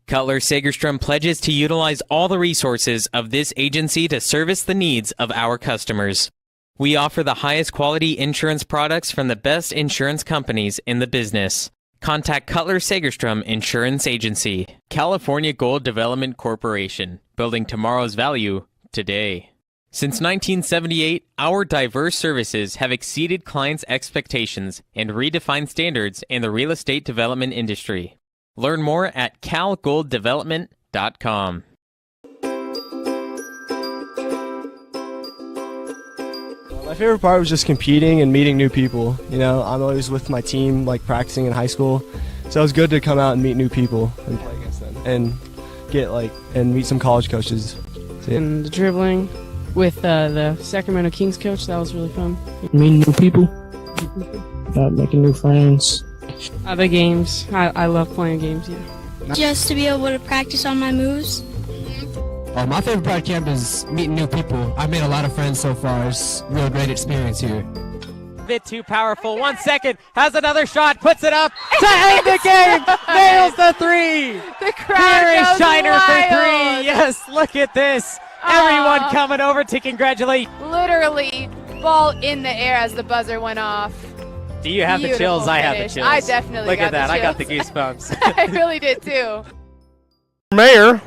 Cutler Segerstrom pledges to utilize all the resources of this agency to service the needs of our customers. We offer the highest quality insurance products from the best insurance companies in the business. Contact Cutler Segerstrom Insurance Agency. California Gold Development Corporation, building tomorrow's value today. Since 1978, our diverse services have exceeded clients' expectations and redefined standards in the real estate development industry. Learn more at calgolddevelopment.com. My favorite part was just competing and meeting new people. You know, I'm always with my team, like practicing in high school, so it was good to come out and meet new people and play against them and and meet some college coaches. So, yeah. And the dribbling with the Sacramento Kings coach, that was really fun. Meeting new people, making new friends. The games, I love playing games, yeah. Just to be able to practice on my moves. My favorite part of camp is meeting new people. I've made a lot of friends so far. It's a real great experience here. Bit too powerful. 1 second, has another shot, puts it up to end the game. Nails the three. The crowd Here is goes Shiner wild. for three. Yes, look at this. Everyone coming over to congratulate. Literally, ball in the air as the buzzer went off. Do you have the Beautiful chills? I have the finish. chills. I definitely look got at that. the I got the chills. goosebumps. I really did too. Mayor.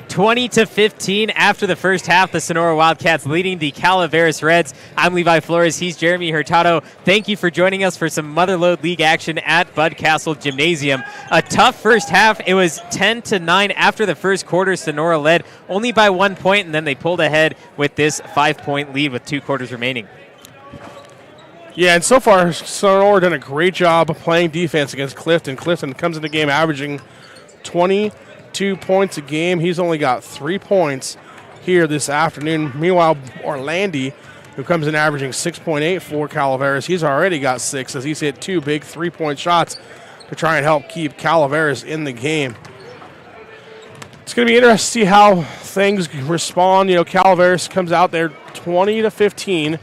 20-15 after the first half, the Sonora Wildcats leading the Calaveras Reds. I'm Levi Flores. He's Jeremy Hurtado. Thank you for joining us for some Motherlode League action at Bud Castle Gymnasium. A tough first half. It was 10-9 after the first quarter. Sonora led only by 1 point, and then they pulled ahead with this 5-point lead with 2 quarters remaining. Yeah, and so far, Sonora done a great job of playing defense against Clifton. Clifton comes in the game averaging 22 points a game. He's only got 3 points here this afternoon. Meanwhile, Orlandi, who comes in averaging 6.8 for Calaveras, he's already got 6 as he's hit 2 big 3-point shots to try and help keep Calaveras in the game. It's going to be interesting to see how things respond. You know, Calaveras comes out there 20-15.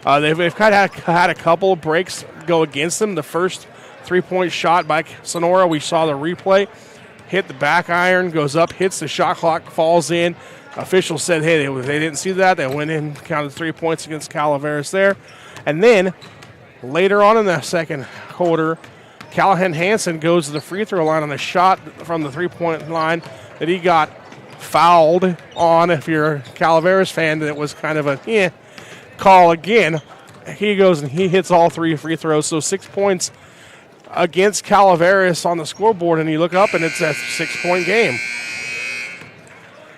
They've kind of had a couple of breaks go against them. The first 3-point shot by Sonora, we saw the replay, hit the back iron, goes up, hits the shot clock, falls in. Officials said, hey, they didn't see that. They went in, counted 3 points against Calaveras there. And then later on in the second quarter, Callahan Hansen goes to the free throw line on a shot from the 3-point line that he got fouled on. If you're a Calaveras fan, it was kind of a call again. He goes and he hits all 3 free throws, so 6 points against Calaveras on the scoreboard, and you look up and it's a 6-point game.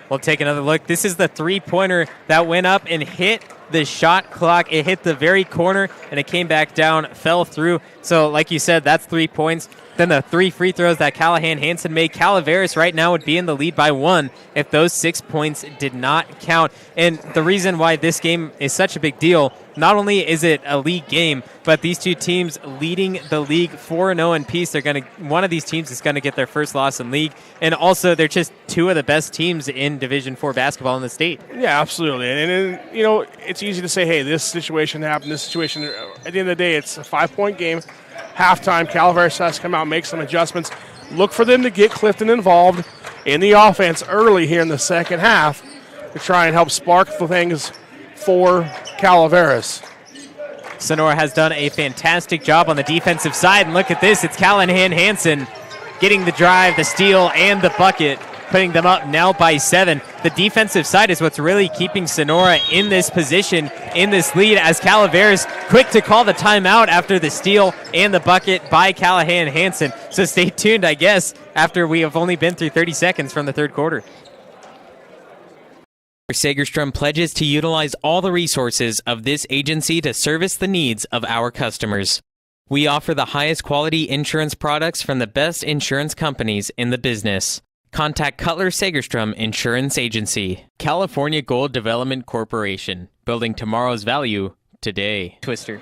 We'll take another look. This is the 3-pointer that went up and hit the shot clock. It hit the very corner and it came back down, fell through. So like you said, that's 3 points. Then the 3 free throws that Callahan Hansen made. Calaveras right now would be in the lead by 1 if those 6 points did not count. And the reason why this game is such a big deal, not only is it a league game, but these two teams leading the league 4-0 in peace. One of these teams is going to get their first loss in league. And also, they're just 2 of the best teams in Division IV basketball in the state. Yeah, absolutely. And you know, it's easy to say, hey, this situation happened, this situation. At the end of the day, it's a 5-point game. Halftime, Calaveras has to come out and make some adjustments. Look for them to get Clifton involved in the offense early here in the second half to try and help spark the things for Calaveras. Sonora has done a fantastic job on the defensive side, and look at this. It's Callahan Hansen getting the drive, the steal, and the bucket, putting them up now by 7. The defensive side is what's really keeping Sonora in this position, in this lead, as Calaveras quick to call the timeout after the steal and the bucket by Callahan Hansen. So stay tuned, I guess, after we have only been through 30 seconds from the third quarter. Segerstrom pledges to utilize all the resources of this agency to service the needs of our customers. We offer the highest quality insurance products from the best insurance companies in the business. Contact Cutler Segerstrom Insurance Agency. California Gold Development Corporation, building tomorrow's value today. Twister.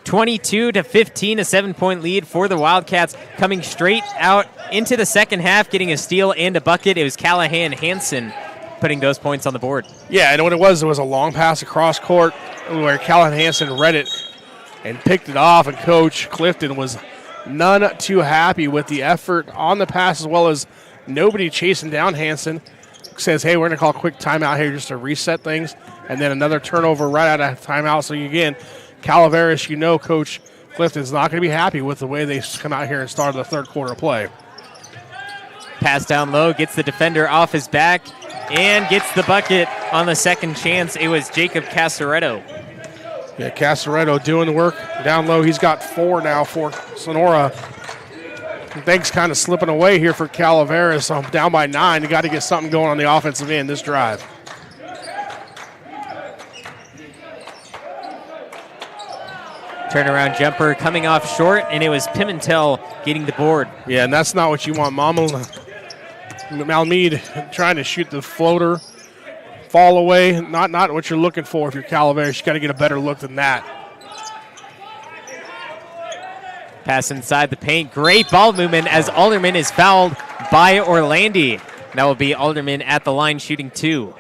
22-15, a 7-point lead for the Wildcats, coming straight out into the second half, getting a steal and a bucket. It was Callahan Hansen putting those points on the board. Yeah, and what it was a long pass across court where Callahan Hansen read it and picked it off, and Coach Clifton was none too happy with the effort on the pass as well as nobody chasing down Hanson. Says, hey, we're going to call a quick timeout here just to reset things. And then another turnover right out of timeout. So, again, Calaveras, Coach Clifton's not going to be happy with the way they come out here and start the third quarter play. Pass down low, gets the defender off his back, and gets the bucket on the second chance. It was Jacob Casaretto. Yeah, Casaretto doing the work down low. He's got 4 now for Sonora. Things kind of slipping away here for Calaveras. So down by 9. You got to get something going on the offensive end this drive. Turnaround jumper coming off short, and it was Pimentel getting the board. Yeah, and that's not what you want. Malmead trying to shoot the floater. Fall away, not what you're looking for if you're Calaveras. You got to get a better look than that. Pass inside the paint. Great ball movement as Alderman is fouled by Orlandi. That will be Alderman at the line shooting 2.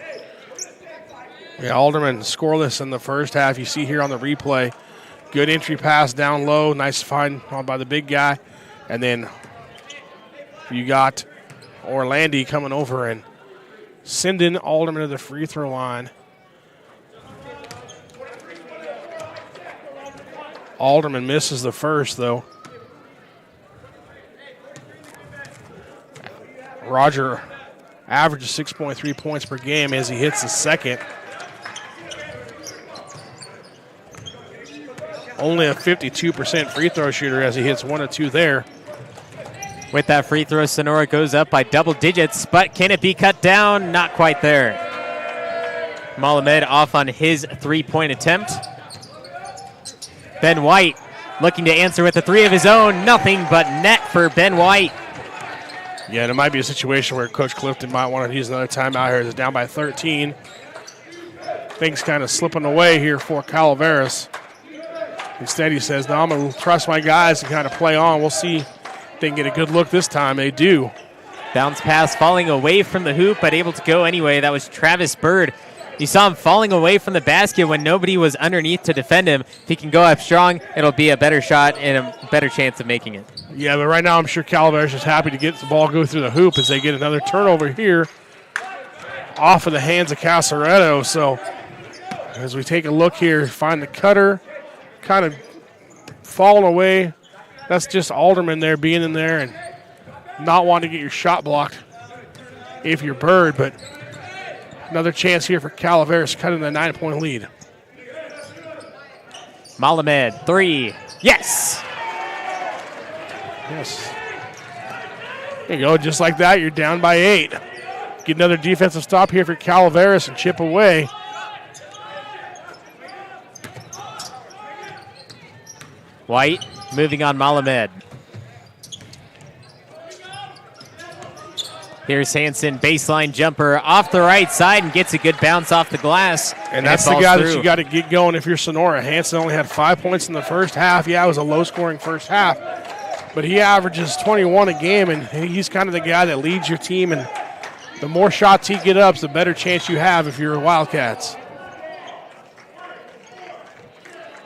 Yeah, Alderman scoreless in the first half. You see here on the replay. Good entry pass down low. Nice find by the big guy. And then you got Orlandi coming over and sending Alderman to the free throw line. Alderman misses the first, though. Roger averages 6.3 points per game as he hits the second. Only a 52% free throw shooter as he hits 1 or 2 there. With that free throw, Sonora goes up by double digits, but can it be cut down? Not quite there. Malamed off on his three-point attempt. Ben White looking to answer with a 3 of his own. Nothing but net for Ben White. Yeah, and it might be a situation where Coach Clifton might want to use another timeout here. It's down by 13. Things kind of slipping away here for Calaveras. Instead, he says, no, I'm going to trust my guys and kind of play on. We'll see if they can get a good look this time. They do. Bounce pass falling away from the hoop, but able to go anyway. That was Travis Bird. You saw him falling away from the basket when nobody was underneath to defend him. If he can go up strong, it'll be a better shot and a better chance of making it. Yeah, but right now I'm sure Calaveras is happy to get the ball go through the hoop as they get another turnover here off of the hands of Casaretto. So as we take a look here, find the cutter, kind of falling away. That's just Alderman there being in there and not wanting to get your shot blocked if you're Bird, but another chance here for Calaveras cutting the 9-point lead. Malamed, 3. Yes! Yes. There you go. Just like that, you're down by 8. Get another defensive stop here for Calaveras and chip away. White moving on Malamed. Here's Hanson, baseline jumper off the right side and gets a good bounce off the glass. And that's the guy that you got to get going if you're Sonora. Hanson only had 5 points in the first half. Yeah, it was a low-scoring first half. But he averages 21 a game, and he's kind of the guy that leads your team. And the more shots he gets up, the better chance you have if you're Wildcats.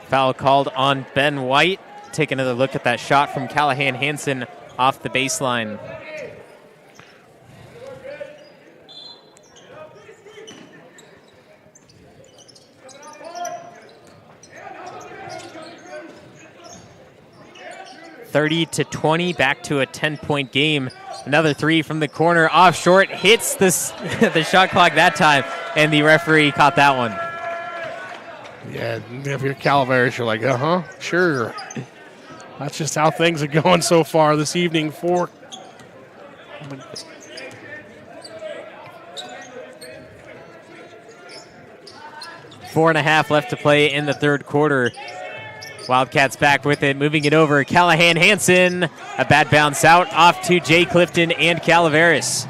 Foul called on Ben White. Take another look at that shot from Callahan Hanson off the baseline. (30-20), back to a 10-point game. Another 3 from the corner, off short, hits the shot clock that time, and the referee caught that one. Yeah, if you're Calaveras, you're like, sure. That's just how things are going so far this evening for. Four and a half left to play in the third quarter. Wildcats back with it, moving it over. Callahan Hanson, a bad bounce out off to Jay Clifton and Calaveras.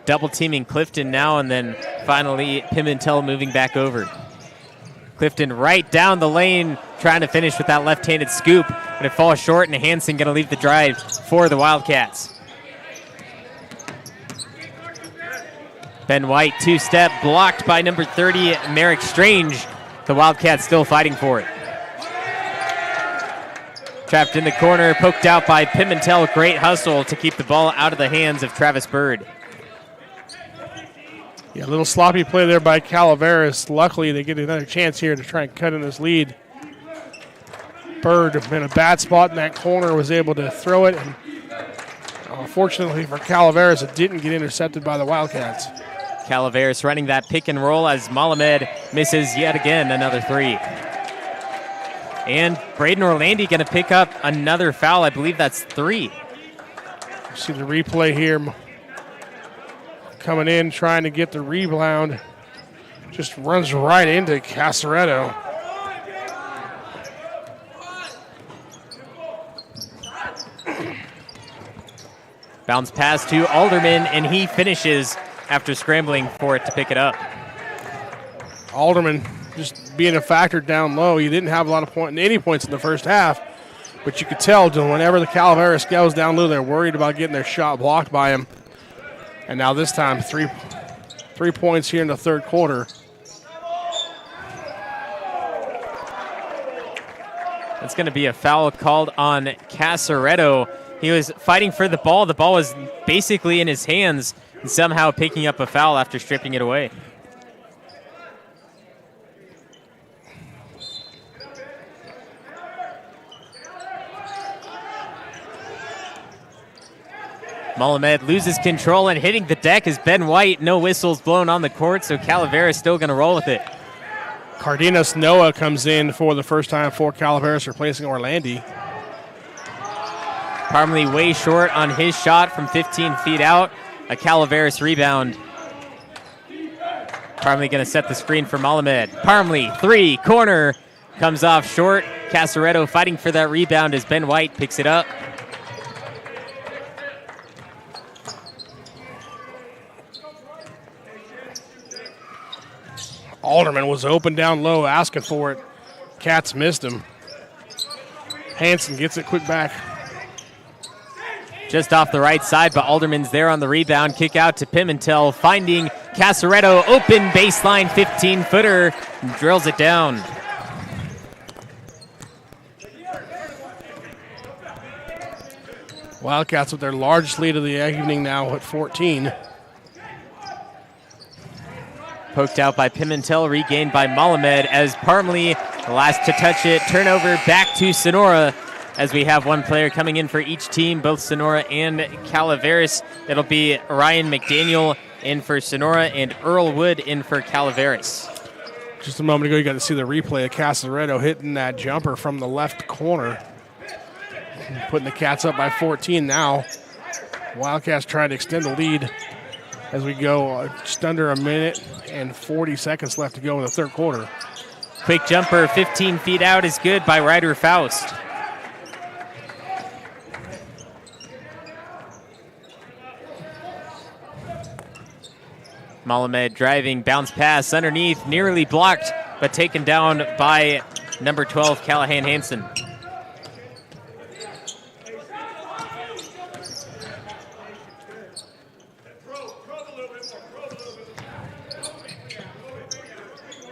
Double teaming Clifton now, and then finally Pimentel moving back over. Clifton right down the lane, trying to finish with that left-handed scoop, and it falls short, and Hanson going to leave the drive for the Wildcats. Ben White, two-step, blocked by number 30, Merrick Strange. The Wildcats still fighting for it. Trapped in the corner, poked out by Pimentel. Great hustle to keep the ball out of the hands of Travis Bird. Yeah, a little sloppy play there by Calaveras. Luckily, they get another chance here to try and cut in this lead. Bird in a bad spot in that corner, was able to throw it. And fortunately for Calaveras, it didn't get intercepted by the Wildcats. Calaveras running that pick and roll as Malamed misses yet again another three. And Braden Orlandi going to pick up another foul. I believe that's 3. See the replay here. Coming in, trying to get the rebound. Just runs right into Casaretto. Bounce pass to Alderman, and he finishes after scrambling for it to pick it up. Alderman just being a factor down low. He didn't have a lot of any points in the first half, but you could tell whenever the Calaveras goes down low, they're worried about getting their shot blocked by him. And now this time, three points here in the third quarter. That's going to be a foul called on Casaretto. He was fighting for the ball. The ball was basically in his hands, and somehow picking up a foul after stripping it away. Malamed loses control, and hitting the deck is Ben White. No whistles blown on the court, so Calaveras still going to roll with it. Cardenas Noah comes in for the first time for Calaveras, replacing Orlandi. Parmley way short on his shot from 15 feet out. A Calaveras rebound. Parmley going to set the screen for Malamed. Parmley, 3, corner, comes off short. Casaretto fighting for that rebound as Ben White picks it up. Alderman was open down low, asking for it. Cats missed him. Hanson gets it quick back. Just off the right side, but Alderman's there on the rebound. Kick out to Pimentel, finding Casaretto, open baseline 15-footer, drills it down. Wildcats with their largest lead of the evening now at 14. Poked out by Pimentel, regained by Malamed as Parmley, the last to touch it. Turnover back to Sonora as we have one player coming in for each team, both Sonora and Calaveras. It'll be Ryan McDaniel in for Sonora and Earl Wood in for Calaveras. Just a moment ago, you got to see the replay of Casaretto hitting that jumper from the left corner. Putting the Cats up by 14 now. Wildcats trying to extend the lead as we go just under a minute and 40 seconds left to go in the third quarter. Quick jumper 15 feet out is good by Ryder Faust. Malamed driving, bounce pass underneath, nearly blocked, but taken down by number 12, Callahan Hansen.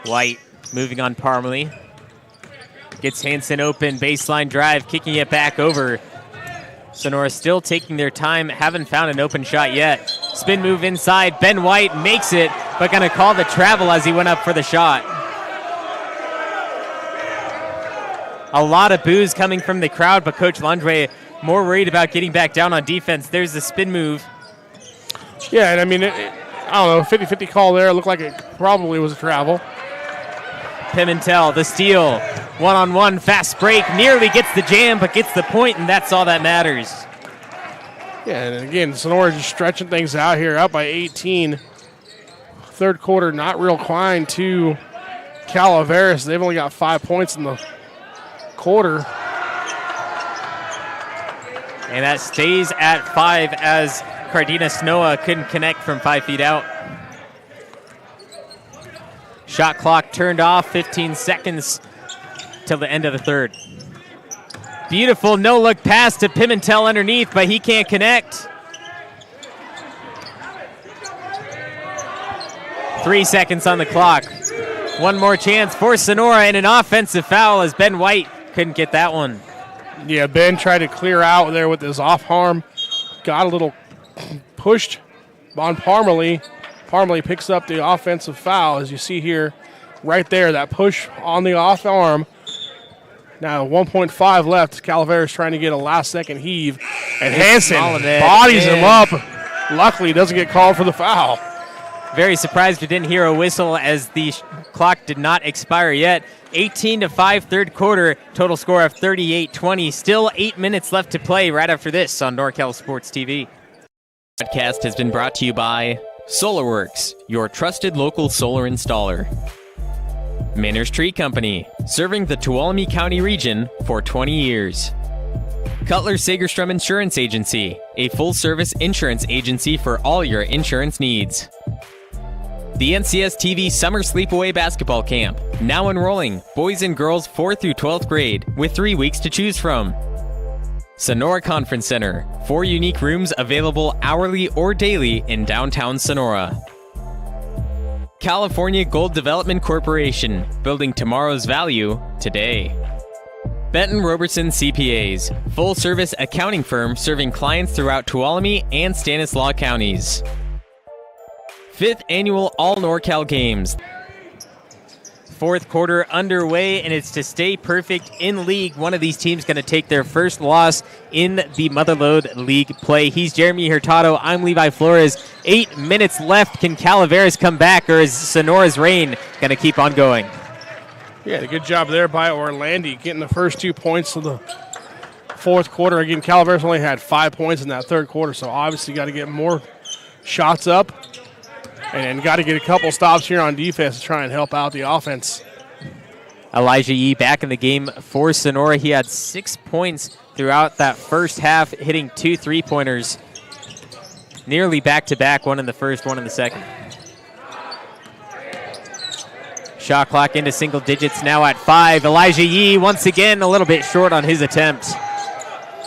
White moving on Parmley. Gets Hansen open, baseline drive, kicking it back over. Sonora still taking their time, haven't found an open shot yet. Spin move inside, Ben White makes it, but gonna call the travel as he went up for the shot. A lot of boos coming from the crowd, but Coach Landre more worried about getting back down on defense. There's the spin move. Yeah, and I mean, I don't know, 50-50 call there. It looked like it probably was a travel. Pimentel, the steal, one-on-one, fast break, nearly gets the jam, but gets the point, and that's all that matters. Yeah, and again, Sonora just stretching things out here, up by 18. Third quarter, not real kind to Calaveras. They've only got 5 points in the quarter. And that stays at 5 as Cardenas Noah couldn't connect from 5 feet out. Shot clock turned off, 15 seconds till the end of the third. Beautiful no-look pass to Pimentel underneath, but he can't connect. 3 seconds on the clock. One more chance for Sonora and an offensive foul as Ben White couldn't get that one. Yeah, Ben tried to clear out there with his off arm. Got a little pushed on Parmalee. Parmalee picks up the offensive foul, as you see here, right there, that push on the off arm. Now 1.5 left. Calaveras trying to get a last-second heave. And Hansen bodies him up. Luckily, doesn't get called for the foul. Very surprised we didn't hear a whistle as the clock did not expire yet. 18-5 third quarter, total score of 38-20. Still 8 minutes left to play right after this on NorCal Sports TV. Podcast has been brought to you by SolarWorks, your trusted local solar installer. Manners Tree Company, serving the Tuolumne County region for 20 years. Cutler Sagerstrom Insurance Agency, a full-service insurance agency for all your insurance needs. The NCS TV Summer Sleepaway Basketball Camp, now enrolling boys and girls 4th through 12th grade with 3 weeks to choose from. Sonora Conference Center, 4 unique rooms available hourly or daily in downtown Sonora. California Gold Development Corporation, building tomorrow's value today. Benton Robertson CPAs, full-service accounting firm serving clients throughout Tuolumne and Stanislaus counties. 5th Annual All NorCal Games. Fourth quarter underway, and it's to stay perfect in league. One of these teams going to take their first loss in the Motherlode League play. He's Jeremy Hurtado. I'm Levi Flores. 8 minutes left. Can Calaveras come back, or is Sonora's reign going to keep on going? Yeah, good job there by Orlandi getting the first 2 points of the fourth quarter. Again, Calaveras only had 5 points in that third quarter, so obviously got to get more shots up. And got to get a couple stops here on defense to try and help out the offense. Elijah Yee back in the game for Sonora. He had 6 points throughout that first half, hitting 2 3-pointers. Nearly back-to-back, one in the first, one in the second. Shot clock into single digits now at 5. Elijah Yee once again a little bit short on his attempt.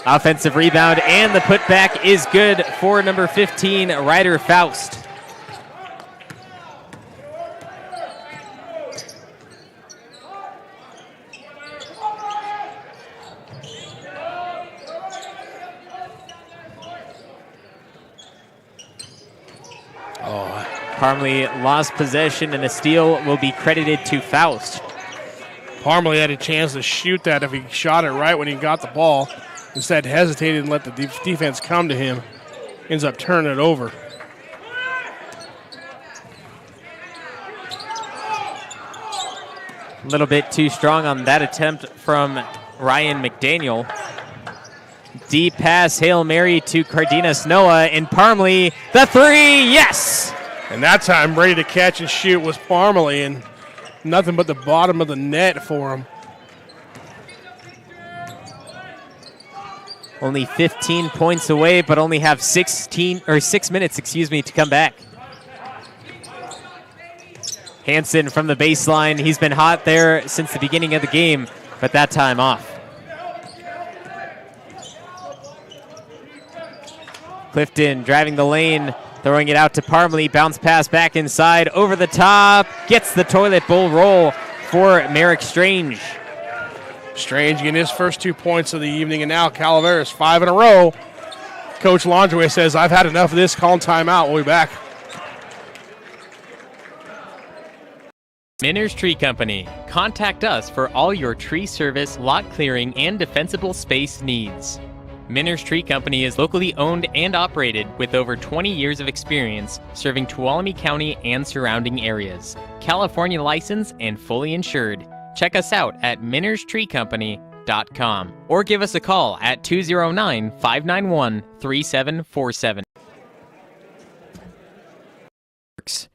Offensive rebound, and the putback is good for number 15, Ryder Faust. Parmalee lost possession, and a steal will be credited to Faust. Parmalee had a chance to shoot that if he shot it right when he got the ball. Instead, hesitated and let the defense come to him. Ends up turning it over. A little bit too strong on that attempt from Ryan McDaniel. Deep pass, Hail Mary to Cardenas Noah, and Parmalee, the three, yes! And that time, ready to catch and shoot was Parmalee, and nothing but the bottom of the net for him. Only 15 points away, but only have 6 minutes, to come back. Hansen from the baseline. He's been hot there since the beginning of the game, but that time off. Clifton driving the lane, throwing it out to Parmalee. Bounce pass back inside, over the top. Gets the toilet bowl roll for Merrick Strange. Strange getting his first 2 points of the evening, and now Calaveras 5 in a row. Coach Laundrie says, I've had enough of this, call timeout. We'll be back. Manners Tree Company. Contact us for all your tree service, lot clearing, and defensible space needs. Manners Tree Company is locally owned and operated with over 20 years of experience serving Tuolumne County and surrounding areas. California licensed and fully insured. Check us out at mannerstreecompany.com or give us a call at 209-591-3747.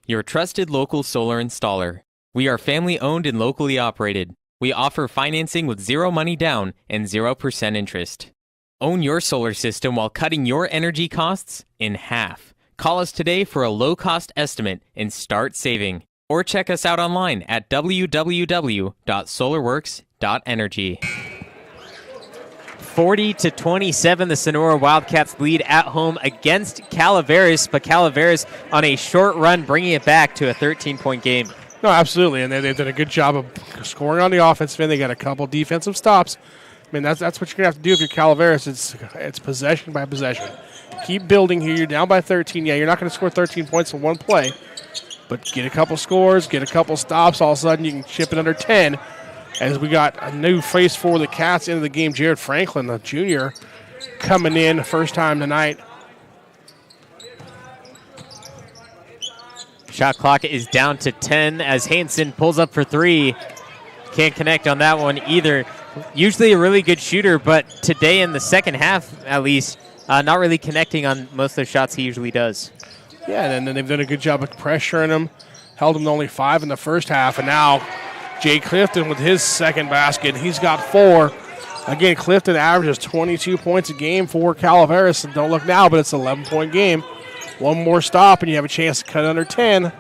Your trusted local solar installer. We are family owned and locally operated. We offer financing with 0 money down and 0% interest. Own your solar system while cutting your energy costs in half. Call us today for a low-cost estimate and start saving. Or check us out online at www.solarworks.energy. 40-27, the Sonora Wildcats lead at home against Calaveras, but Calaveras on a short run, bringing it back to a 13-point game. No, absolutely, and they've done a good job of scoring on the offensive end. They got a couple defensive stops mean, that's what you're going to have to do if you're Calaveras. It's possession by possession. Keep building here. You're down by 13. Yeah, you're not going to score 13 points in one play, but get a couple scores, get a couple stops. All of a sudden, you can chip it under 10. As we got a new face for the Cats into the game, Jared Franklin, the junior, coming in first time tonight. Shot clock is down to 10 as Hansen pulls up for three. Can't connect on that one either. Usually a really good shooter, but today in the second half, at least, not really connecting on most of the shots he usually does. Yeah, and then they've done a good job of pressuring him. Held him to only 5 in the first half, and now Jay Clifton with his second basket. He's got 4. Again, Clifton averages 22 points a game for Calaveras. And don't look now, but it's an 11-point game. One more stop, and you have a chance to cut under 10.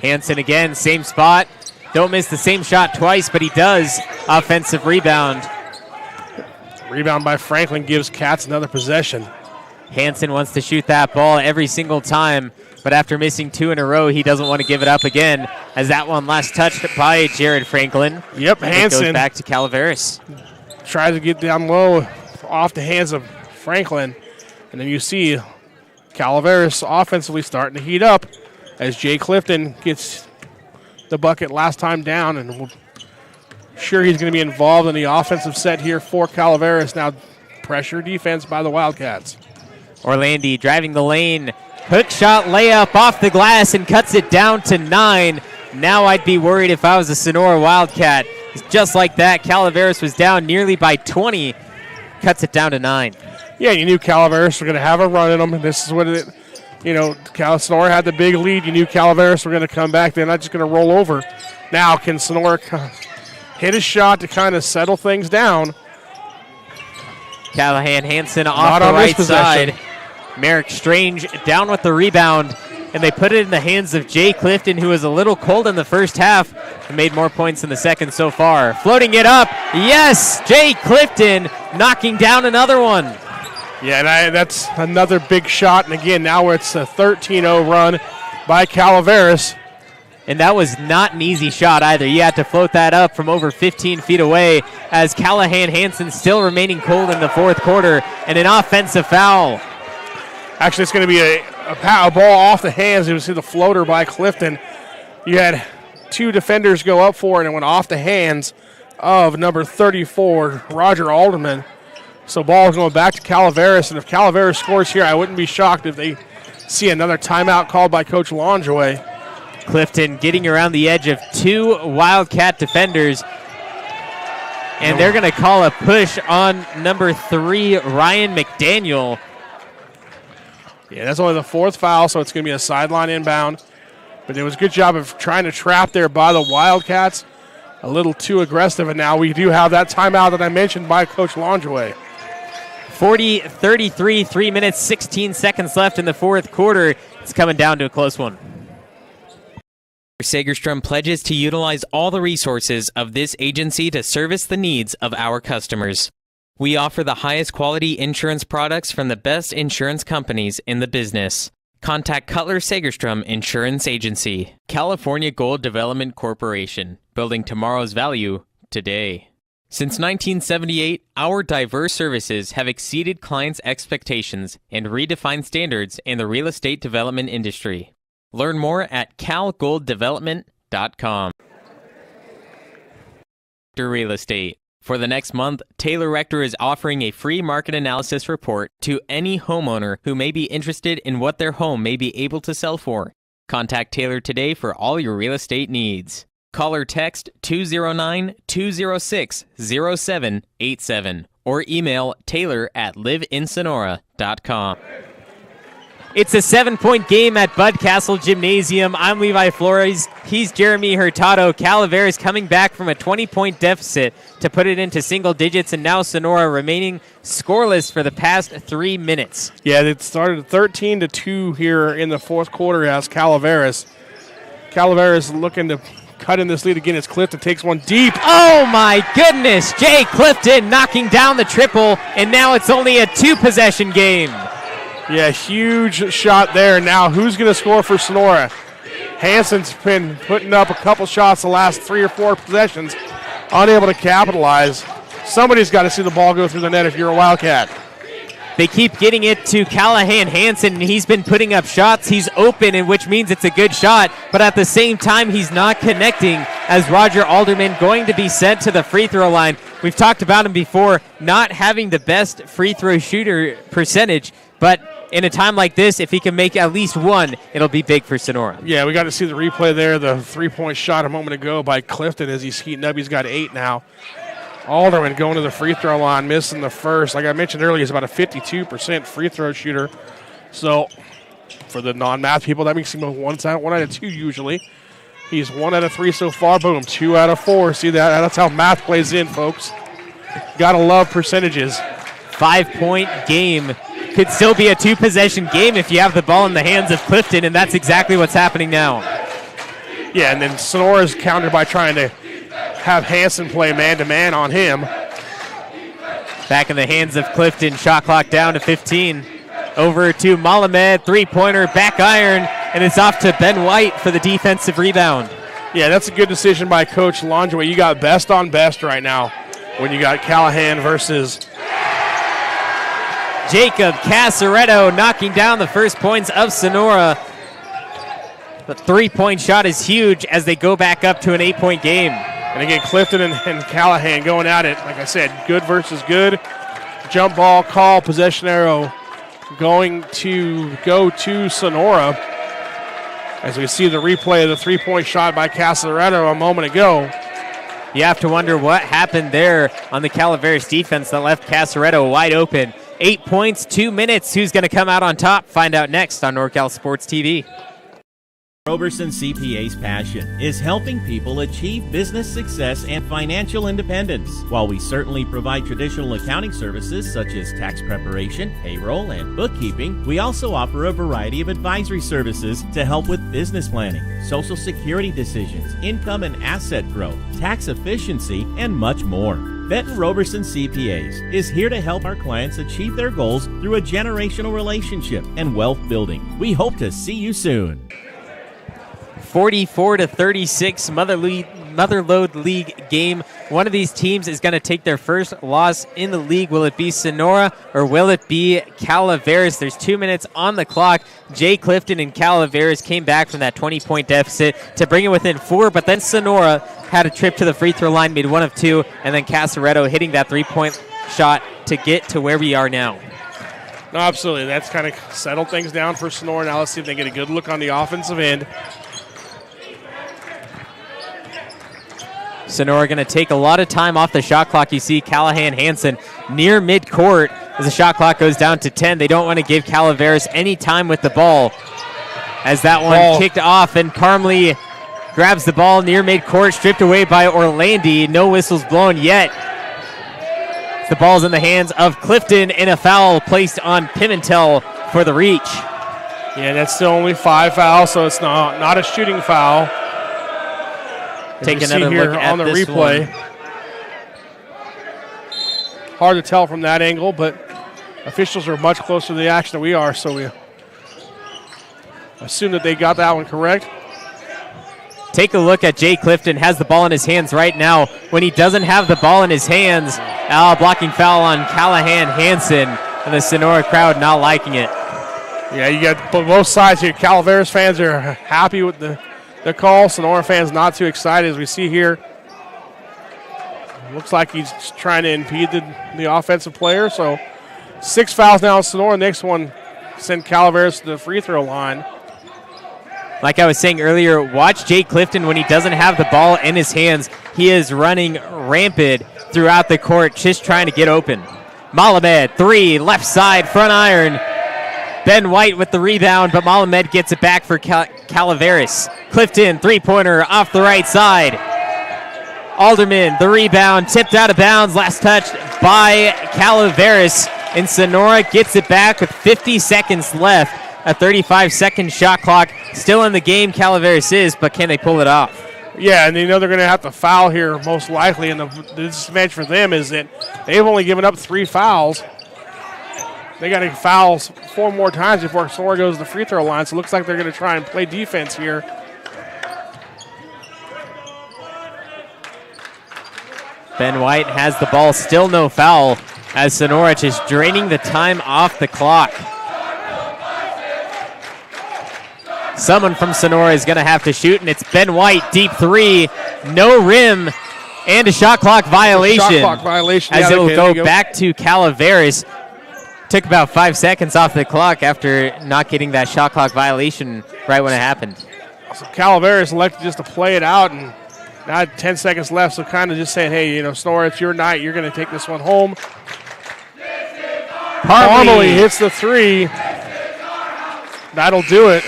Hansen again, same spot. Don't miss the same shot twice, but he does. Offensive rebound. Rebound by Franklin gives Cats another possession. Hansen wants to shoot that ball every single time, but after missing 2 in a row, he doesn't want to give it up again, as that one last touched by Jared Franklin. Yep, Hansen goes back to Calaveras. Tries to get down low off the hands of Franklin, and then you see Calaveras offensively starting to heat up as Jay Clifton gets the bucket last time down, and we're sure he's going to be involved in the offensive set here for Calaveras. Now pressure defense by the Wildcats. Orlandi driving the lane. Hook shot layup off the glass and cuts it down to 9. Now I'd be worried if I was a Sonora Wildcat. Just like that, Calaveras was down nearly by 20. Cuts it down to 9. Yeah, you knew Calaveras were going to have a run in them. This is what it, Sonora had the big lead. You knew Calaveras were going to come back. They're not just going to roll over. Now, can Sonora hit a shot to kind of settle things down? Callahan Hansen off the right side. Merrick Strange down with the rebound, and they put it in the hands of Jay Clifton, who was a little cold in the first half and made more points in the second so far. Floating it up. Yes, Jay Clifton knocking down another one. Yeah, and that's another big shot. And again, now it's a 13-0 run by Calaveras. And that was not an easy shot either. You had to float that up from over 15 feet away as Callahan Hansen still remaining cold in the fourth quarter, and an offensive foul. Actually, it's going to be a ball off the hands. You see the floater by Clifton. You had 2 defenders go up for it and went off the hands of number 34, Roger Alderman. So ball going back to Calaveras, and if Calaveras scores here, I wouldn't be shocked if they see another timeout called by Coach Longeway. Clifton getting around the edge of 2 Wildcat defenders, and they're going to call a push on number 3, Ryan McDaniel. Yeah, that's only the 4th foul, so it's going to be a sideline inbound. But it was a good job of trying to trap there by the Wildcats. A little too aggressive, and now we do have that timeout that I mentioned by Coach Longeway. 40-33, 3 minutes, 16 seconds left in the fourth quarter. It's coming down to a close one. Segerstrom pledges to utilize all the resources of this agency to service the needs of our customers. We offer the highest quality insurance products from the best insurance companies in the business. Contact Cutler Segerstrom Insurance Agency. California Gold Development Corporation, building tomorrow's value today. Since 1978, our diverse services have exceeded clients' expectations and redefined standards in the real estate development industry. Learn more at calgolddevelopment.com. Rector Real Estate. For the next month, Taylor Rector is offering a free market analysis report to any homeowner who may be interested in what their home may be able to sell for. Contact Taylor today for all your real estate needs. Call or text 209-206-0787 or email taylor@liveinsonora.com. It's a 7-point game at Bud Castle Gymnasium. I'm Levi Flores. He's Jeremy Hurtado. Calaveras coming back from a 20-point deficit to put it into single digits, and now Sonora remaining scoreless for the past 3 minutes. Yeah, it started 13-2 here in the fourth quarter as Calaveras looking to cut in this lead again as Clifton takes one deep. Oh my goodness! Jay Clifton knocking down the triple, and now it's only a 2-possession game. Yeah, huge shot there. Now who's going to score for Sonora? Hansen's been putting up a couple shots the last 3 or 4 possessions, unable to capitalize. Somebody's got to see the ball go through the net if you're a Wildcat. They keep getting it to Callahan Hansen, and he's been putting up shots. He's open, and which means it's a good shot, but at the same time, he's not connecting as Roger Alderman going to be sent to the free throw line. We've talked about him before, not having the best free throw shooter percentage, but in a time like this, if he can make at least one, it'll be big for Sonora. Yeah, we got to see the replay there, the 3-point shot a moment ago by Clifton as he's heating up. He's got 8 now. Alderman going to the free throw line, missing the first. Like I mentioned earlier, he's about a 52% free throw shooter. So for the non-math people, that makes him 1 out of 2 usually. He's 1 out of 3 so far. Boom, 2 out of 4. See that? That's how math plays in, folks. Gotta love percentages. 5-point game. Could still be a 2-possession game if you have the ball in the hands of Clifton, and that's exactly what's happening now. Yeah, and then Sonora's countered by trying to have Hansen play man-to-man on him. Back in the hands of Clifton. Shot clock down to 15. Over to Malamed. 3-pointer, back iron, and it's off to Ben White for the defensive rebound. Yeah, that's a good decision by Coach Longeway. You got best on best right now when you got Callahan versus Jacob Casaretto knocking down the first points of Sonora. The 3-point shot is huge as they go back up to an 8-point game. And again, Clifton and Callahan going at it. Like I said, good versus good. Jump ball call, possession arrow going to go to Sonora. As we see the replay of the 3-point shot by Casaretto a moment ago. You have to wonder what happened there on the Calaveras defense that left Casaretto wide open. 8 points, 2 minutes. Who's going to come out on top? Find out next on NorCal Sports TV. Roberson CPA's passion is helping people achieve business success and financial independence. While we certainly provide traditional accounting services such as tax preparation, payroll, and bookkeeping, we also offer a variety of advisory services to help with business planning, social security decisions, income and asset growth, tax efficiency, and much more. Benton Roberson CPAs is here to help our clients achieve their goals through a generational relationship and wealth building. We hope to see you soon. 44-36 Motherlode League game. One of these teams is going to take their first loss in the league. Will it be Sonora or will it be Calaveras? There's 2 minutes on the clock. Jay Clifton and Calaveras came back from that 20-point deficit to bring it within 4, but then Sonora had a trip to the free throw line, made 1 of 2, and then Casaretto hitting that 3-point shot to get to where we are now. No, absolutely. That's kind of settled things down for Sonora. Now let's see if they get a good look on the offensive end. Sonora going to take a lot of time off the shot clock. You see Callahan Hansen near midcourt as the shot clock goes down to 10. They don't want to give Calaveras any time with the ball as that one kicked off, and Carmley grabs the ball near midcourt, stripped away by Orlandi. No whistles blown yet. The ball's in the hands of Clifton, and a foul placed on Pimentel for the reach. Yeah, that's still only 5 fouls, so it's not a shooting foul. Take another look at on the this replay. one. Hard to tell from that angle, but officials are much closer to the action than we are, so we assume that they got that one correct. Take a look at Jay Clifton. Has the ball in his hands right now. When he doesn't have the ball in his hands, blocking foul on Callahan Hansen, and the Sonora crowd not liking it. Yeah, you got both sides here. Calaveras fans are happy with the call. Sonora fans not too excited, as we see here. Looks like he's trying to impede the offensive player. So 6 fouls now. Sonora, next one, send Calaveras to the free throw line. Like I was saying earlier, watch Jay Clifton when he doesn't have the ball in his hands. He is running rampant throughout the court, just trying to get open. Malamed, 3, left side, front iron. Ben White with the rebound, but Malamed gets it back for Calaveras. Clifton, 3-pointer off the right side. Alderman, the rebound, tipped out of bounds. Last touch by Calaveras. And Sonora gets it back with 50 seconds left. A 35-second shot clock. Still in the game, Calaveras is, but can they pull it off? Yeah, and they know they're going to have to foul here most likely. And the disadvantage for them is that they've only given up 3 fouls. They got to foul 4 more times before Sonora goes to the free throw line. So it looks like they're going to try and play defense here Ben White has the ball, still no foul, as Sonora just draining the time off the clock. Someone from Sonora is going to have to shoot, and it's Ben White, deep three, no rim, and a shot clock violation. Shot clock violation. As it will go back to Calaveras. Took about 5 seconds off the clock after not getting that shot clock violation right when it happened. So Calaveras elected just to play it out, and now 10 seconds left, so kind of just saying, hey, Sonora, it's your night. You're going to take this one home. Parmalee hits the three. That'll do it.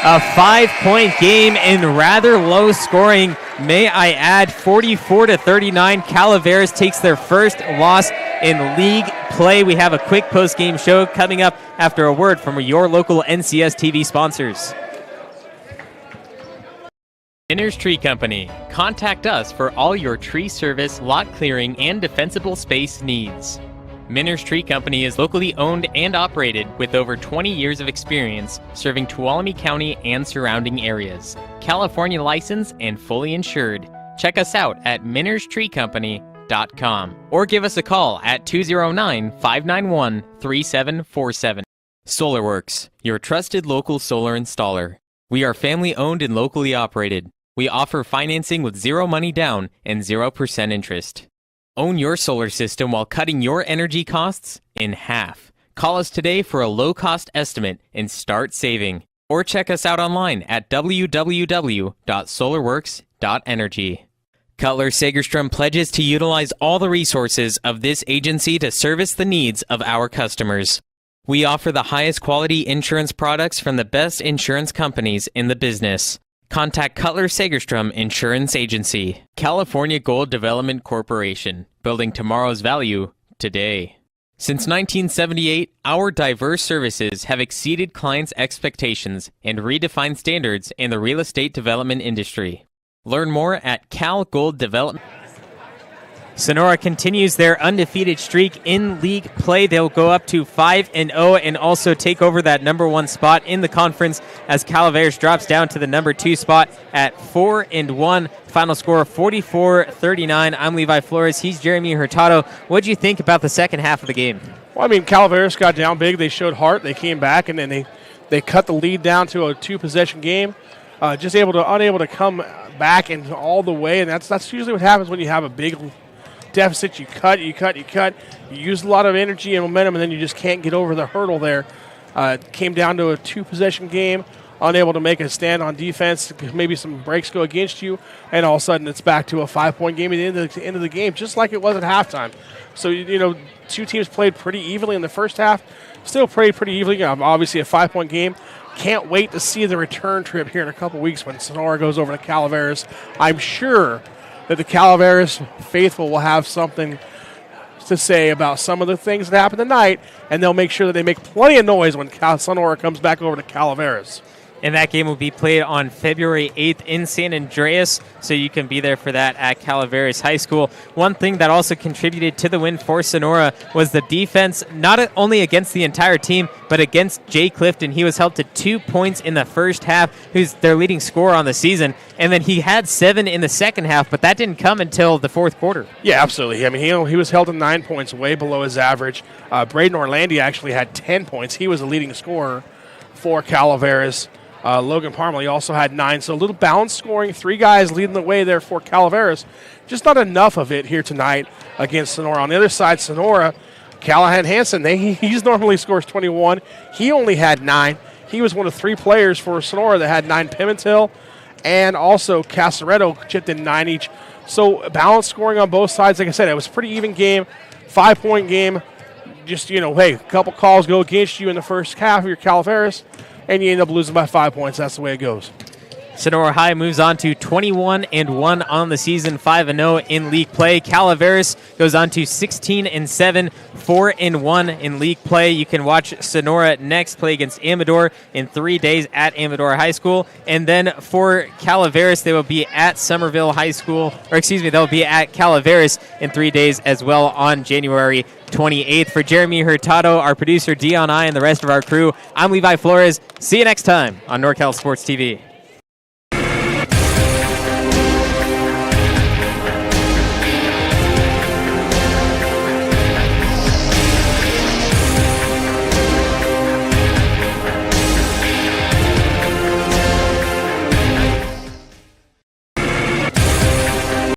A 5-point game in rather low scoring. May I add, 44-39. Calaveras takes their first loss in league play. We have a quick post-game show coming up after a word from your local NCS TV sponsors. Miners Tree Company. Contact us for all your tree service, lot clearing, and defensible space needs. Miners Tree Company is locally owned and operated with over 20 years of experience serving Tuolumne County and surrounding areas. California licensed and fully insured. Check us out at minerstreecompany.com or give us a call at 209-591-3747. SolarWorks, your trusted local solar installer. We are family owned and locally operated. We offer financing with 0 money down and 0% interest. Own your solar system while cutting your energy costs in half. Call us today for a low-cost estimate and start saving. Or check us out online at www.solarworks.energy. Cutler Sagerstrom pledges to utilize all the resources of this agency to service the needs of our customers. We offer the highest quality insurance products from the best insurance companies in the business. Contact Cutler Sagerstrom Insurance Agency. California Gold Development Corporation, building tomorrow's value today. Since 1978, our diverse services have exceeded clients' expectations and redefined standards in the real estate development industry. Learn more at Cal Gold Development. Sonora continues their undefeated streak in league play. They'll go up to 5-0 and also take over that number 1 spot in the conference as Calaveras drops down to the number 2 spot at 4-1. Final score 44-39. I'm Levi Flores. He's Jeremy Hurtado. What do you think about the second half of the game? Well, Calaveras got down big. They showed heart. They came back, and then they cut the lead down to a 2-possession game. Just unable to come back and all the way, and that's usually what happens when you have a big deficit. You cut. You use a lot of energy and momentum, and then you just can't get over the hurdle there. It came down to a 2-possession game, unable to make a stand on defense. Maybe some breaks go against you, and all of a sudden it's back to a 5-point game at the end of the game, just like it was at halftime. So, two teams played pretty evenly in the first half, still played pretty evenly. Obviously a 5-point game. Can't wait to see the return trip here in a couple weeks when Sonora goes over to Calaveras. I'm sure that the Calaveras faithful will have something to say about some of the things that happened tonight, and they'll make sure that they make plenty of noise when Sonora comes back over to Calaveras. And that game will be played on February 8th in San Andreas, so you can be there for that at Calaveras High School. One thing that also contributed to the win for Sonora was the defense, not only against the entire team, but against Jay Clifton. He was held to 2 points in the first half, who's their leading scorer on the season, and then he had 7 in the second half, but that didn't come until the fourth quarter. Yeah, absolutely. He was held to 9 points, way below his average. Braden Orlandi actually had 10 points. He was the leading scorer for Calaveras. Logan Parmalee also had 9, so a little balanced scoring. 3 guys leading the way there for Calaveras. Just not enough of it here tonight against Sonora. On the other side, Sonora, Callahan Hansen, he normally scores 21. He only had 9. He was one of 3 players for Sonora that had 9. Pimentel and also Casaretto chipped in 9 each. So balanced scoring on both sides. Like I said, it was a pretty even game, 5-point game. Just, hey, a couple calls go against you in the first half of your Calaveras, and you end up losing by 5 points. That's the way it goes. Sonora High moves on to 21-1 on the season, 5-0 in league play. Calaveras goes on to 16-7, 4-1 in league play. You can watch Sonora next play against Amador in 3 days at Amador High School. And then for Calaveras, they will be at Somerville High School, they'll be at Calaveras in 3 days as well on January 28th. For Jeremy Hurtado, our producer Dion I, and the rest of our crew, I'm Levi Flores. See you next time on NorCal Sports TV.